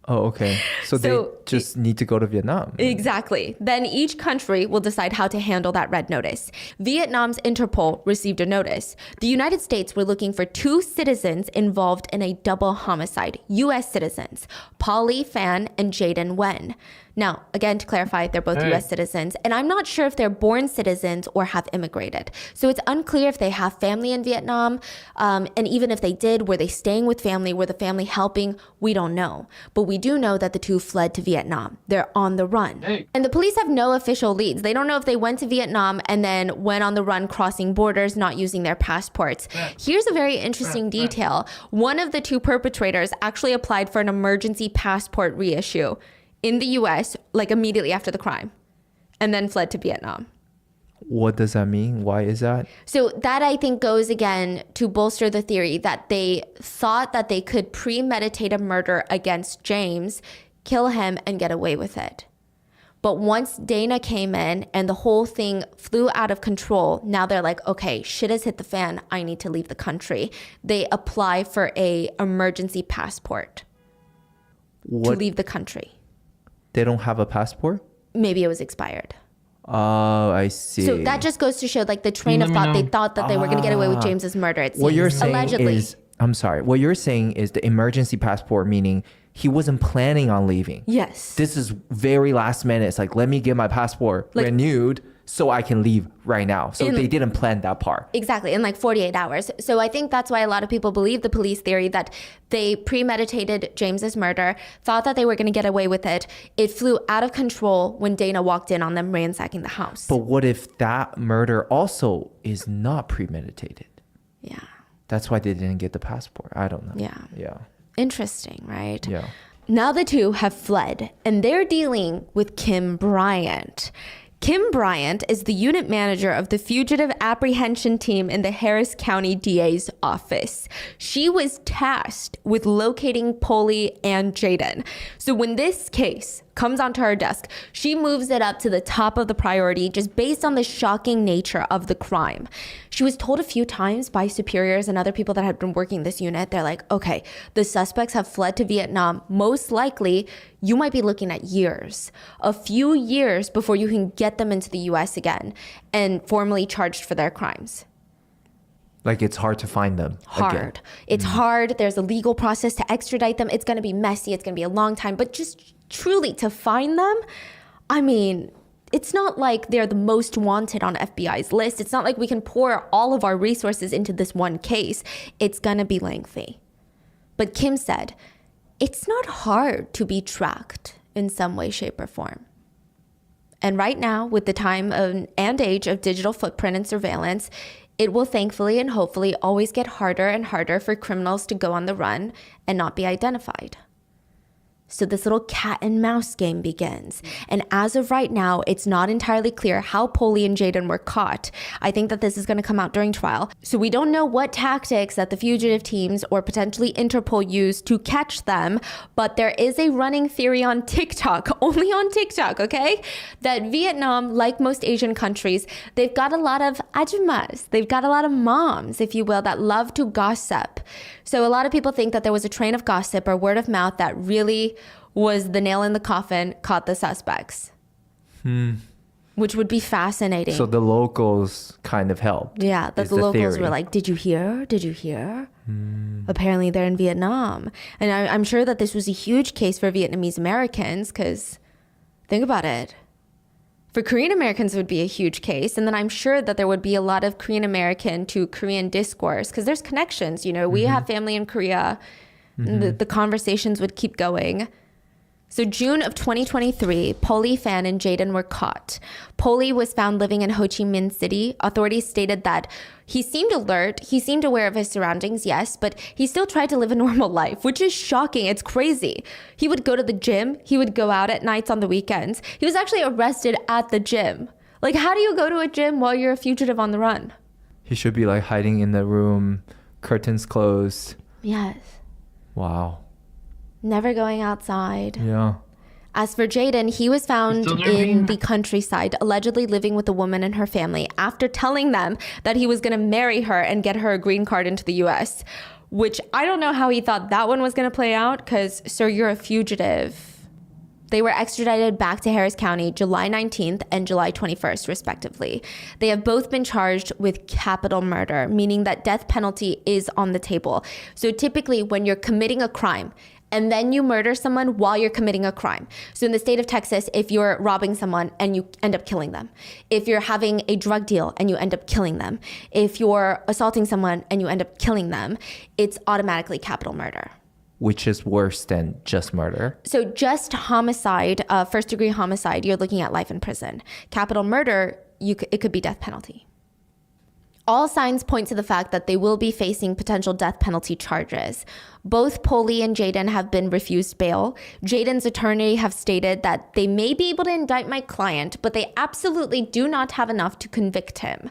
Oh, okay. So they just need to go to Vietnam. Exactly. Then each country will decide how to handle that red notice. Vietnam's Interpol received a notice. The United States were looking for 2 citizens involved in a double homicide, U.S. citizens, Polly Phan and Jaden Wen. Now, again, to clarify, they're both U.S. citizens, and I'm not sure if they're born citizens or have immigrated. So it's unclear if they have family in Vietnam, and even if they did, were they staying with family? Were the family helping? We don't know. But we do know that the 2 fled to Vietnam. They're on the run. And the police have no official leads. They don't know if they went to Vietnam and then went on the run, crossing borders, not using their passports. Here's a very interesting detail. One of the 2 perpetrators actually applied for an emergency passport reissue in the US, like immediately after the crime, and then fled to Vietnam. What does that mean? Why is that? So that, I think, goes again to bolster the theory that they thought that they could premeditate a murder against James, kill him, and get away with it. But once Dana came in and the whole thing flew out of control, now they're like, okay, shit has hit the fan. I need to leave the country. They apply for a emergency passport to leave the country. They don't have a passport? Maybe it was expired. Oh, I see. So that just goes to show, like, the train of thought. They thought that they were going to get away with James's murder. It seems. What you're saying allegedly. I'm sorry. What you're saying is the emergency passport, meaning he wasn't planning on leaving. Yes. This is very last minute. It's like, let me get my passport renewed so I can leave right now. So they didn't plan that part. Exactly, in like 48 hours. So I think that's why a lot of people believe the police theory that they premeditated James's murder, thought that they were going to get away with it. It flew out of control when Dana walked in on them ransacking the house. But what if that murder also is not premeditated? Yeah. That's why they didn't get the passport. I don't know. Yeah. Yeah. Interesting, right? Yeah. Now the two have fled, and they're dealing with Kim Bryant. Kim Bryant is the unit manager of the fugitive apprehension team in the Harris County DA's office. She was tasked with locating Polly and Jaden. So when this case comes onto her desk, she moves it up to the top of the priority just based on the shocking nature of the crime. She was told a few times by superiors and other people that had been working this unit, they're like, okay, the suspects have fled to Vietnam. Most likely, you might be looking at years, a few years before you can get them into the US again and formally charged for their crimes. Like it's hard to find them Hard. again. It's hard. There's a legal process to extradite them. It's going to be messy. It's going to be a long time. But just truly to find them, I mean, it's not like they're the most wanted on FBI's list. It's not like we can pour all of our resources into this one case. It's going to be lengthy. But Kim said, it's not hard to be tracked in some way, shape, or form. And right now, with the time and age of digital footprint and surveillance, it will thankfully and hopefully always get harder and harder for criminals to go on the run and not be identified. So this little cat and mouse game begins. And as of right now, it's not entirely clear how Polly and Jaden were caught. I think that this is going to come out during trial. So we don't know what tactics that the fugitive teams or potentially Interpol used to catch them. But there is a running theory on TikTok, only on TikTok, okay? That Vietnam, like most Asian countries, they've got a lot of ajumas. They've got a lot of moms, if you will, that love to gossip. So a lot of people think that there was a train of gossip or word of mouth that really was the nail in the coffin, caught the suspects. Which would be fascinating. So the locals kind of helped. Yeah, that is the locals theory. were like, did you hear? Did you hear? Apparently they're in Vietnam. And I'm sure that this was a huge case for Vietnamese Americans because think about it. For Korean Americans, it would be a huge case. And then I'm sure that there would be a lot of Korean American to Korean discourse because there's connections. You know, we have family in Korea. The conversations would keep going. So June of 2023, Polly, Phan, and Jaden were caught. Polly was found living in Ho Chi Minh City. Authorities stated that he seemed alert, he seemed aware of his surroundings, yes, but he still tried to live a normal life, which is shocking. It's crazy. He would go to the gym. He would go out at nights on the weekends. He was actually arrested at the gym. Like, how do you go to a gym while you're a fugitive on the run? He should be like hiding in the room, curtains closed. Yes. Wow. Never going outside. Yeah. As for Jaden, he was found Still in drinking? the countryside, allegedly living with a woman and her family after telling them that he was going to marry her and get her a green card into the US, which I don't know how he thought that one was going to play out because, sir, you're a fugitive. They were extradited back to Harris County July 19th and July 21st, respectively. They have both been charged with capital murder, meaning that death penalty is on the table. So typically when you're committing a crime, and then you murder someone while you're committing a crime. So in the state of Texas, if you're robbing someone and you end up killing them, if you're having a drug deal and you end up killing them, if you're assaulting someone and you end up killing them, it's automatically capital murder. Which is worse than just murder. So just homicide, first degree homicide, you're looking at life in prison. Capital murder, it could be death penalty. All signs point to the fact that they will be facing potential death penalty charges. Both Polly and Jaden have been refused bail. Jaden's attorney have stated that they may be able to indict my client, but they absolutely do not have enough to convict him.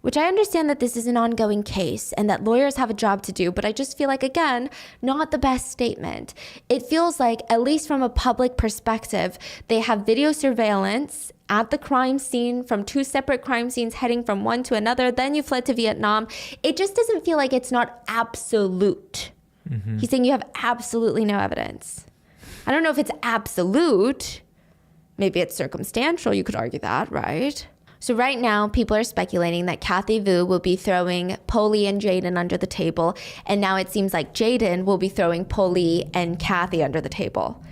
Which I understand that this is an ongoing case and that lawyers have a job to do, but I just feel like, again, not the best statement. It feels like, at least from a public perspective, they have video surveillance at the crime scene from two separate crime scenes heading from one to another. Then you fled to Vietnam. It just doesn't feel like it's not absolute. He's saying you have absolutely no evidence. I don't know if it's absolute. Maybe it's circumstantial. You could argue that, right? So right now, people are speculating that Kathy Vu will be throwing Polly and Jaden under the table. And now it seems like Jaden will be throwing Polly and Kathy under the table.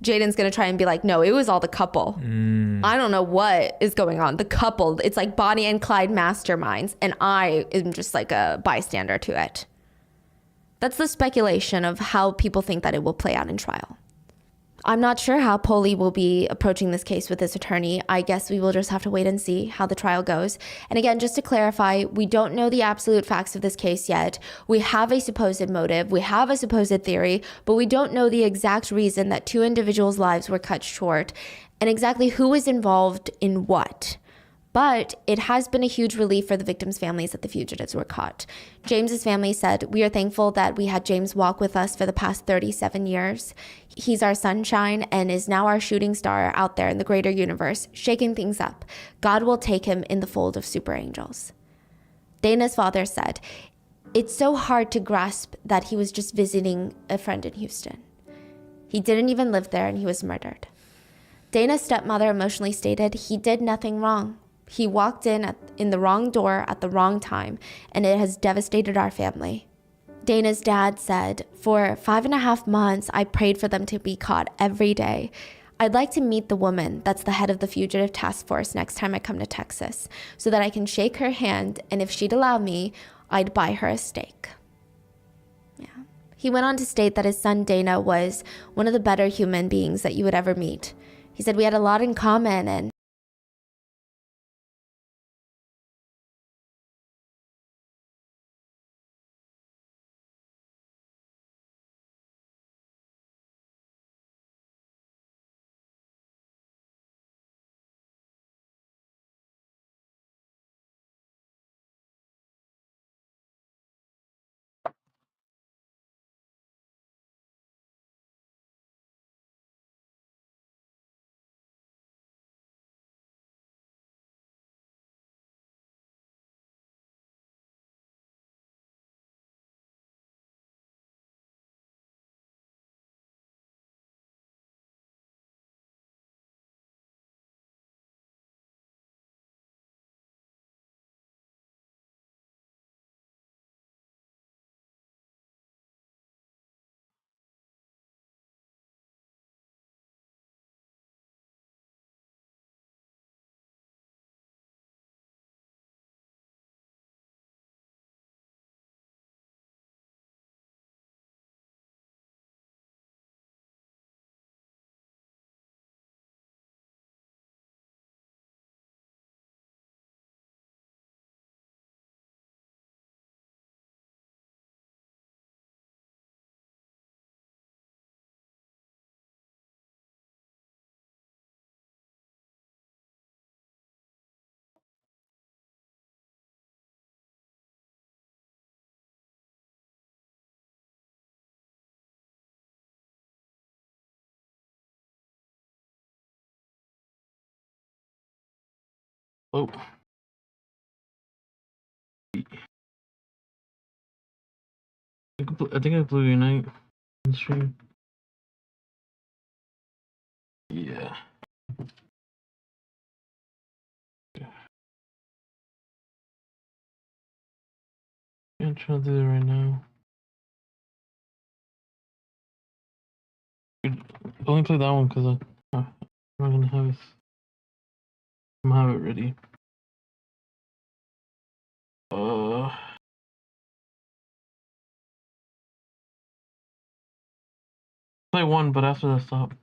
Jaden's going to try and be like, no, it was all the couple. I don't know what is going on. The couple, it's like Bonnie and Clyde masterminds. And I am just like a bystander to it. That's the speculation of how people think that it will play out in trial. I'm not sure how Poli will be approaching this case with his attorney. I guess we will just have to wait and see how the trial goes. And again, just to clarify, we don't know the absolute facts of this case yet. We have a supposed motive, we have a supposed theory, but we don't know the exact reason that two individuals' lives were cut short and exactly who was involved in what. But it has been a huge relief for the victims' families that the fugitives were caught. James's family said, "We are thankful that we had James walk with us for the past 37 years. He's our sunshine and is now our shooting star out there in the greater universe, shaking things up. God will take him in the fold of super angels." Dana's father said, "It's so hard to grasp that he was just visiting a friend in Houston. He didn't even live there and he was murdered." Dana's stepmother emotionally stated, "He did nothing wrong. He walked in the wrong door at the wrong time, and it has devastated our family." Dana's dad said, "For 5.5 months, I prayed for them to be caught every day. I'd like to meet the woman that's the head of the fugitive task force next time I come to Texas, so that I can shake her hand, and if she'd allow me, I'd buy her a steak." Yeah. He went on to state that his son Dana was one of the better human beings that you would ever meet. He said, "We had a lot in common, and Oh. I think I blew your night on stream. Yeah. I'm trying to do it right now. Only play that one because I'm not gonna have it. I'm gonna have it ready. Play one, but after that, stop.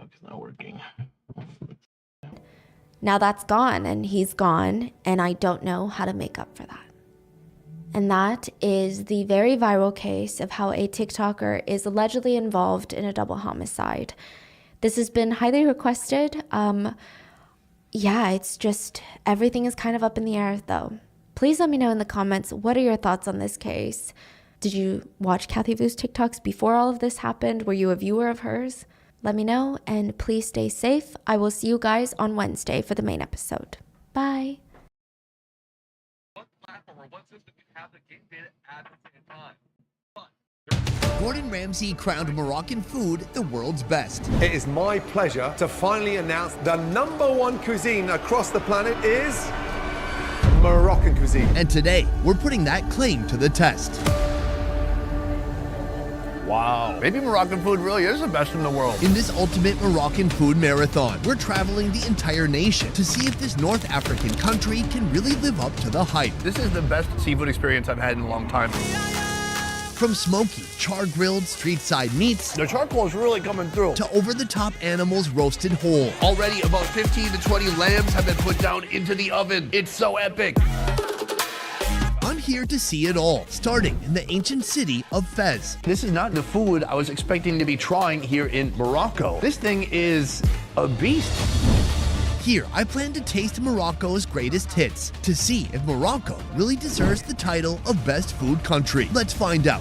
TikTok is not working. Now that's gone, and he's gone, and I don't know how to make up for that. And that is the very viral case of how a TikToker is allegedly involved in a double homicide. This has been highly requested. Yeah, it's just, everything is kind of up in the air though. Please let me know in the comments, what are your thoughts on this case? Did you watch Kathy Vu's TikToks before all of this happened? Were you a viewer of hers? Let me know, and please stay safe. I will see you guys on Wednesday for the main episode. Bye. What platform or what system can have the game data at the same time? Gordon Ramsay crowned Moroccan food the world's best. It is my pleasure to finally announce the #1 cuisine across the planet is Moroccan cuisine. And today, we're putting that claim to the test. Wow. Maybe Moroccan food really is the best in the world. In this ultimate Moroccan food marathon, we're traveling the entire nation to see if this North African country can really live up to the hype. This is the best seafood experience I've had in a long time. From smoky, char-grilled street-side meats The charcoal is really coming through. to over-the-top animals roasted whole. Already about 15 to 20 lambs have been put down into the oven. It's so epic. I'm here to see it all, starting in the ancient city of Fez. This is not the food I was expecting to be trying here in Morocco. This thing is a beast. Here, I plan to taste Morocco's greatest hits to see if Morocco really deserves the title of best food country. Let's find out.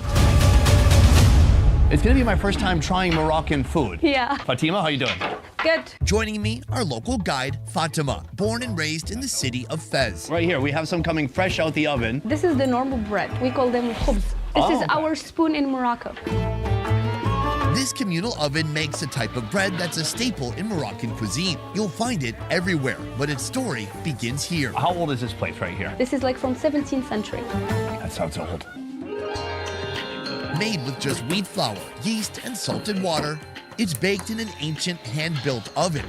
It's gonna be my first time trying Moroccan food. Yeah. Fatima, how you doing? Good. Joining me, our local guide, Fatima, born and raised in the city of Fez. Right here, we have some coming fresh out the oven. This is the normal bread. We call them khubz. This is our spoon in Morocco. This communal oven makes a type of bread that's a staple in Moroccan cuisine. You'll find it everywhere, but its story begins here. How old is this place right here? This is like from 17th century. That sounds old. Made with just wheat flour, yeast, and salted water, it's baked in an ancient hand-built oven,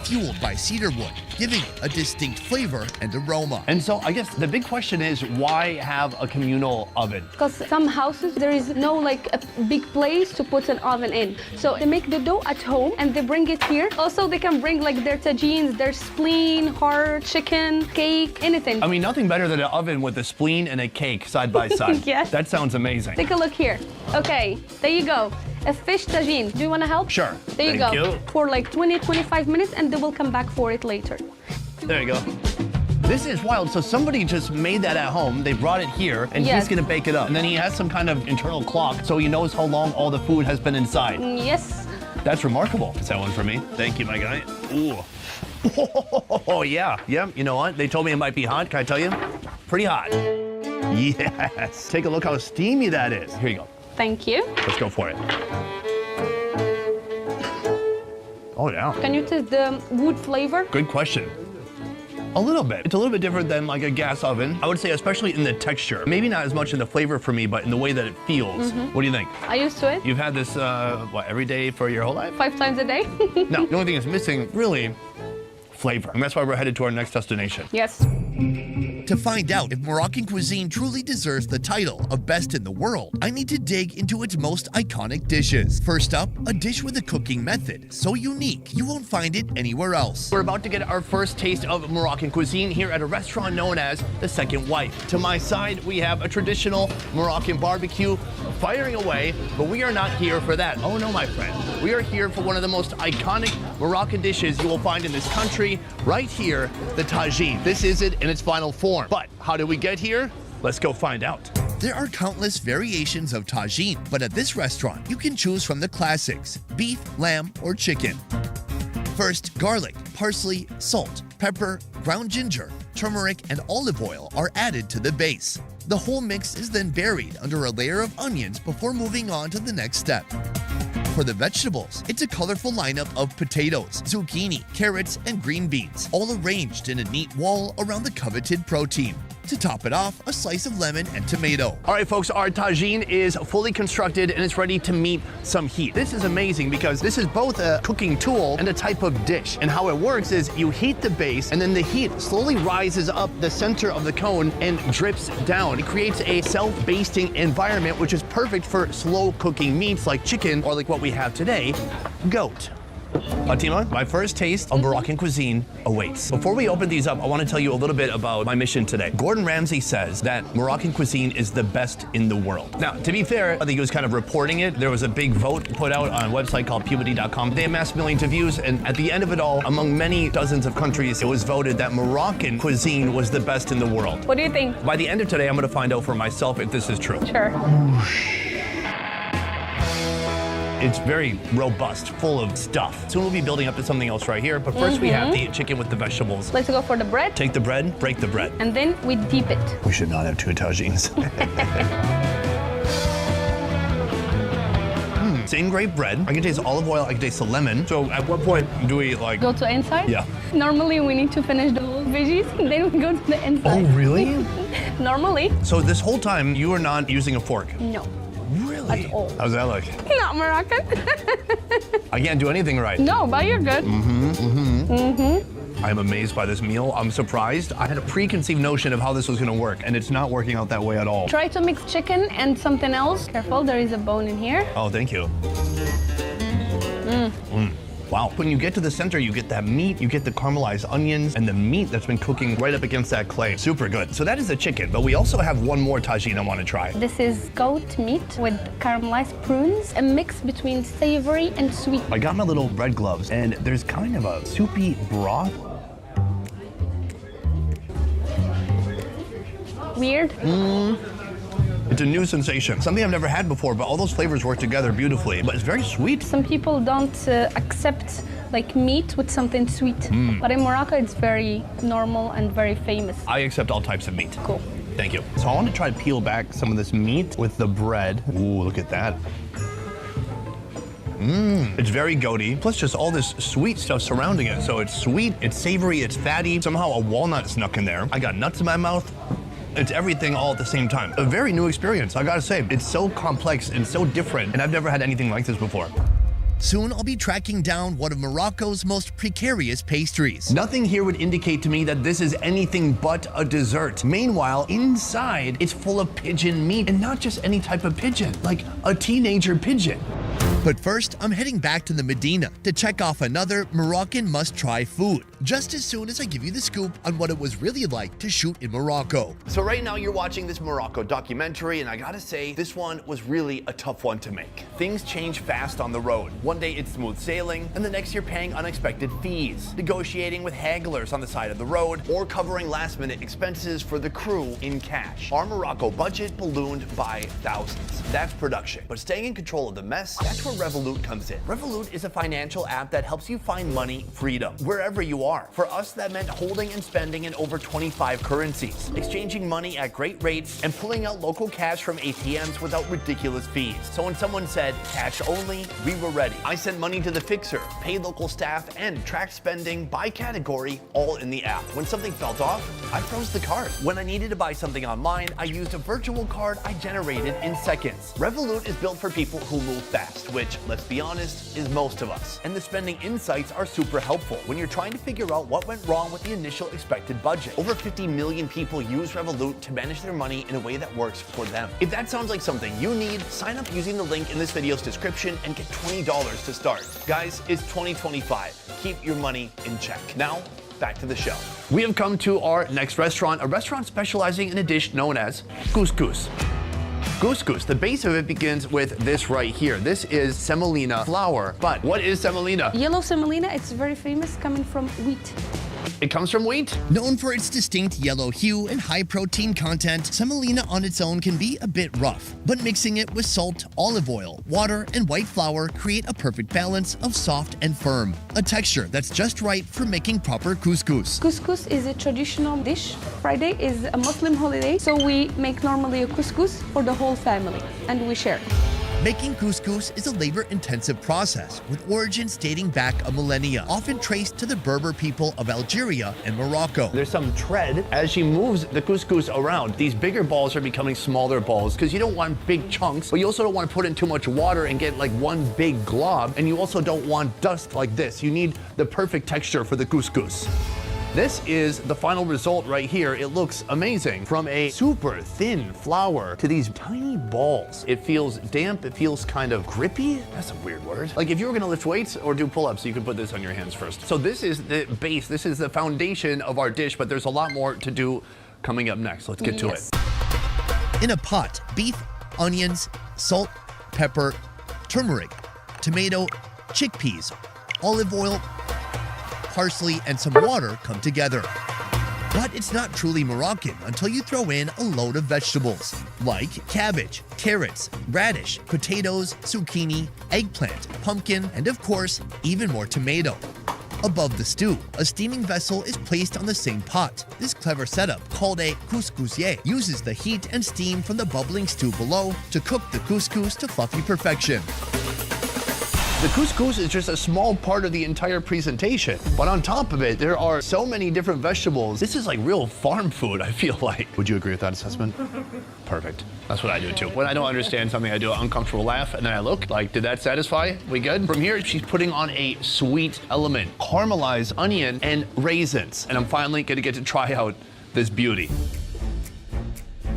fueled by cedar wood, giving it a distinct flavor and aroma. And so I guess the big question is, why have a communal oven? Because some houses, there is no like a big place to put an oven in. So they make the dough at home and they bring it here. Also, they can bring like their tagines, their spleen, heart, chicken, cake, anything. I mean, nothing better than an oven with a spleen and a cake side by side. Yes. That sounds amazing. Take a look here. Okay, there you go. A fish tagine. Do you want to help? Sure. There you Thank go. you. For like 20-25 minutes and they will come back for it later. There you go. This is wild. So somebody just made that at home. They brought it here, and Yes. he's gonna bake it up. And then he has some kind of internal clock, so he knows how long all the food has been inside. Yes. That's remarkable. Is that one for me? Thank you, my guy. Ooh. Oh yeah. Yep. You know what? They told me it might be hot. Can I tell you? Pretty hot. Yes. Take a look how steamy that is. Here you go. Thank you. Let's go for it. Oh yeah. Can you taste the wood flavor? Good question. A little bit. It's a little bit different than like a gas oven. I would say especially in the texture. Maybe not as much in the flavor for me, but in the way that it feels. What do you think? I used to it You've had this, what, every day for your whole life? 5 times a day. No, the only thing that's missing, really, flavor. And that's why we're headed to our next destination. Yes. To find out if Moroccan cuisine truly deserves the title of best in the world, I need to dig into its most iconic dishes. First up, a dish with a cooking method so unique you won't find it anywhere else. We're about to get our first taste of Moroccan cuisine here at a restaurant known as The Second Wife. To my side, we have a traditional Moroccan barbecue firing away, but we are not here for that. Oh no, my friend. We are here for one of the most iconic Moroccan dishes you will find in this country, right here, the tagine. This is it in its final form. But how did we get here? Let's go find out. There are countless variations of tagine, but at this restaurant, you can choose from the classics: beef, lamb, or chicken. First, garlic, parsley, salt, pepper, ground ginger, turmeric, and olive oil are added to the base. The whole mix is then buried under a layer of onions before moving on to the next step. For the vegetables, it's a colorful lineup of potatoes, zucchini, carrots, and green beans, all arranged in a neat wall around the coveted protein. To top it off, a slice of lemon and tomato. All right, folks, our tagine is fully constructed and it's ready to meet some heat. This is amazing because this is both a cooking tool and a type of dish. And how it works is you heat the base and then the heat slowly rises up the center of the cone and drips down. It creates a self-basting environment, which is perfect for slow cooking meats like chicken or like what we have today, goat. Fatima, my first taste of Moroccan cuisine awaits. Before we open these up, I want to tell you a little bit about my mission today. Gordon Ramsay says that Moroccan cuisine is the best in the world. Now, to be fair, I think he was kind of reporting it. There was a big vote put out on a website called Puberty.com. They amassed millions of views, and at the end of it all, among many dozens of countries, it was voted that Moroccan cuisine was the best in the world. What do you think? By the end of today, I'm going to find out for myself if this is true. Sure. It's very robust, full of stuff. Soon we'll be building up to something else right here, but first we have the chicken with the vegetables. Let's go for the bread. Take the bread, break the bread. And then we dip it. We should not have two tagines. Same great bread. I can taste olive oil, I can taste the lemon. So at what point do we like... Go to inside? Yeah. Normally we need to finish the whole veggies, and then we go to the inside. Oh, really? Normally. So this whole time you are not using a fork? No. Really? At all. How's that like? Not Moroccan. I can't do anything right. No, but you're good. I'm amazed by this meal. I'm surprised. I had a preconceived notion of how this was gonna work, and it's not working out that way at all. Try to mix chicken and something else. Careful, there is a bone in here. Oh, thank you. Wow. When you get to the center, you get that meat, you get the caramelized onions, and the meat that's been cooking right up against that clay. Super good. So that is the chicken, but we also have one more tagine I want to try. This is goat meat with caramelized prunes, a mix between savory and sweet. I got my little bread gloves, and there's kind of a soupy broth. Weird. It's a new sensation. Something I've never had before, but all those flavors work together beautifully. But it's very sweet. Some people don't accept like meat with something sweet. But in Morocco, it's very normal and very famous. I accept all types of meat. Cool. Thank you. So I want to try to peel back some of this meat with the bread. Ooh, look at that. It's very goaty, plus just all this sweet stuff surrounding it. So it's sweet, it's savory, it's fatty. Somehow a walnut snuck in there. I got nuts in my mouth. It's everything all at the same time. A very new experience, I gotta say. It's so complex and so different, and I've never had anything like this before. Soon I'll be tracking down one of Morocco's most precarious pastries. Nothing here would indicate to me that this is anything but a dessert. Meanwhile, inside, it's full of pigeon meat, and not just any type of pigeon, like a teenager pigeon. But first, I'm heading back to the Medina to check off another Moroccan must-try food, just as soon as I give you the scoop on what it was really like to shoot in Morocco. So right now you're watching this Morocco documentary, and I gotta say, this one was really a tough one to make. Things change fast on the road. One day it's smooth sailing, and the next you're paying unexpected fees, negotiating with hagglers on the side of the road, or covering last-minute expenses for the crew in cash. Our Morocco budget ballooned by thousands. That's production. But staying in control of the mess, that's where Revolut comes in. Revolut is a financial app that helps you find money freedom wherever you are. For us, that meant holding and spending in over 25 currencies, exchanging money at great rates, and pulling out local cash from ATMs without ridiculous fees. So when someone said cash only, we were ready. I sent money to the fixer, paid local staff, and tracked spending by category, all in the app. When something felt off, I froze the card. When I needed to buy something online, I used a virtual card I generated in seconds. Revolut is built for people who move fast, which, let's be honest, is most of us. And the spending insights are super helpful when you're trying to figure out what went wrong with the initial expected budget. Over 50 million people use Revolut to manage their money in a way that works for them. If that sounds like something you need, sign up using the link in this video's description and get $20 to start. Guys, it's 2025. Keep your money in check. Now, back to the show. We have come to our next restaurant, a restaurant specializing in a dish known as couscous. Couscous, the base of it begins with this right here. This is semolina flour. But what is semolina? Yellow semolina, it's very famous, coming from wheat. It comes from wheat? Known for its distinct yellow hue and high protein content, semolina on its own can be a bit rough, but mixing it with salt, olive oil, water, and white flour create a perfect balance of soft and firm, a texture that's just right for making proper couscous. Couscous is a traditional dish. Friday is a Muslim holiday, so we make normally a couscous for the whole family, and we share. Making couscous is a labor-intensive process with origins dating back a millennia, often traced to the Berber people of Algeria and Morocco. There's some tread. As she moves the couscous around, these bigger balls are becoming smaller balls because you don't want big chunks, but you also don't want to put in too much water and get like one big glob, and you also don't want dust like this. You need the perfect texture for the couscous. This is the final result right here. It looks amazing. From a super thin flour to these tiny balls. It feels damp, it feels kind of grippy. That's a weird word. Like if you were gonna lift weights or do pull-ups, you could put this on your hands first. So this is the base, this is the foundation of our dish, but there's a lot more to do coming up next. Let's get to it. In a pot, beef, onions, salt, pepper, turmeric, tomato, chickpeas, olive oil, parsley, and some water come together. But it's not truly Moroccan until you throw in a load of vegetables, like cabbage, carrots, radish, potatoes, zucchini, eggplant, pumpkin, and of course, even more tomato. Above the stew, a steaming vessel is placed on the same pot. This clever setup, called a couscousier, uses the heat and steam from the bubbling stew below to cook the couscous to fluffy perfection. The couscous is just a small part of the entire presentation, but on top of it, there are so many different vegetables. This is like real farm food, I feel like. Would you agree with that assessment? Perfect. That's what I do too. When I don't understand something, I do an uncomfortable laugh, and then I look like, did that satisfy? We good? From here, she's putting on a sweet element, caramelized onion and raisins, and I'm finally gonna get to try out this beauty.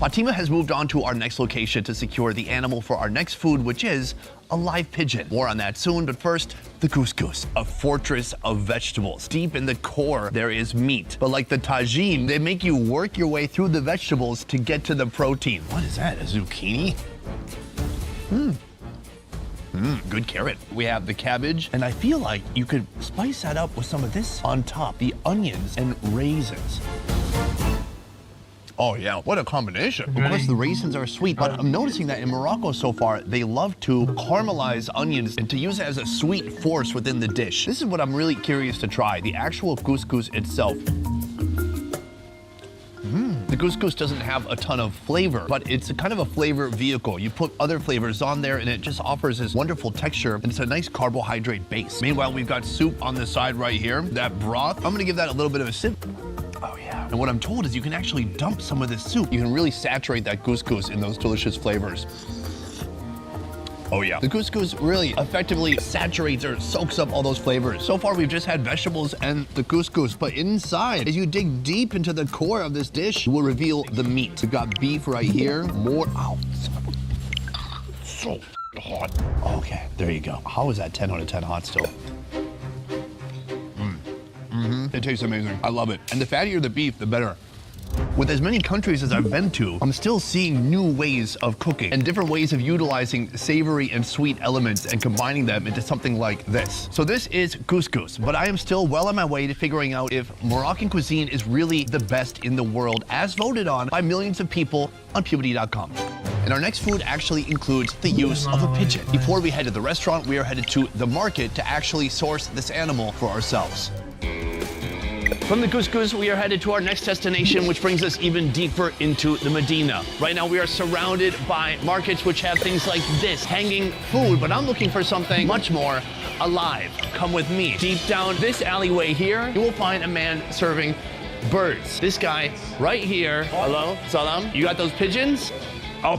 Fatima has moved on to our next location to secure the animal for our next food, which is a live pigeon. More on that soon, but first, the couscous, a fortress of vegetables. Deep in the core, there is meat. But like the tagine, they make you work your way through the vegetables to get to the protein. What is that, a zucchini? Good carrot. We have the cabbage, and I feel like you could spice that up with some of this on top, the onions and raisins. Oh yeah, what a combination. Of course, the raisins are sweet, but I'm noticing that in Morocco so far, they love to caramelize onions and to use it as a sweet force within the dish. This is what I'm really curious to try, the actual couscous itself. The couscous doesn't have a ton of flavor, but it's a kind of a flavor vehicle. You put other flavors on there and it just offers this wonderful texture, and it's a nice carbohydrate base. Meanwhile, we've got soup on the side right here. That broth, I'm gonna give that a little bit of a sip. Oh yeah. And what I'm told is you can actually dump some of this soup. You can really saturate that couscous in those delicious flavors. Oh yeah. The couscous really effectively saturates or soaks up all those flavors. So far, we've just had vegetables and the couscous, but inside, as you dig deep into the core of this dish, you will reveal the meat. We've got beef right here, more, ow, so hot. Okay, there you go. How is that 10 out of 10 hot still? It tastes amazing. I love it. And the fattier the beef, the better. With as many countries as I've been to, I'm still seeing new ways of cooking and different ways of utilizing savory and sweet elements and combining them into something like this. So this is couscous, but I am still well on my way to figuring out if Moroccan cuisine is really the best in the world, as voted on by millions of people on Puberty.com. And our next food actually includes the use of a pigeon. Before we head to the restaurant, we are headed to the market to actually source this animal for ourselves. From the couscous, we are headed to our next destination, which brings us even deeper into the Medina. Right now, we are surrounded by markets which have things like this, hanging food, but I'm looking for something much more alive. Come with me. Deep down this alleyway here, you will find a man serving birds. This guy right here, hello, salam, you got those pigeons? Oh,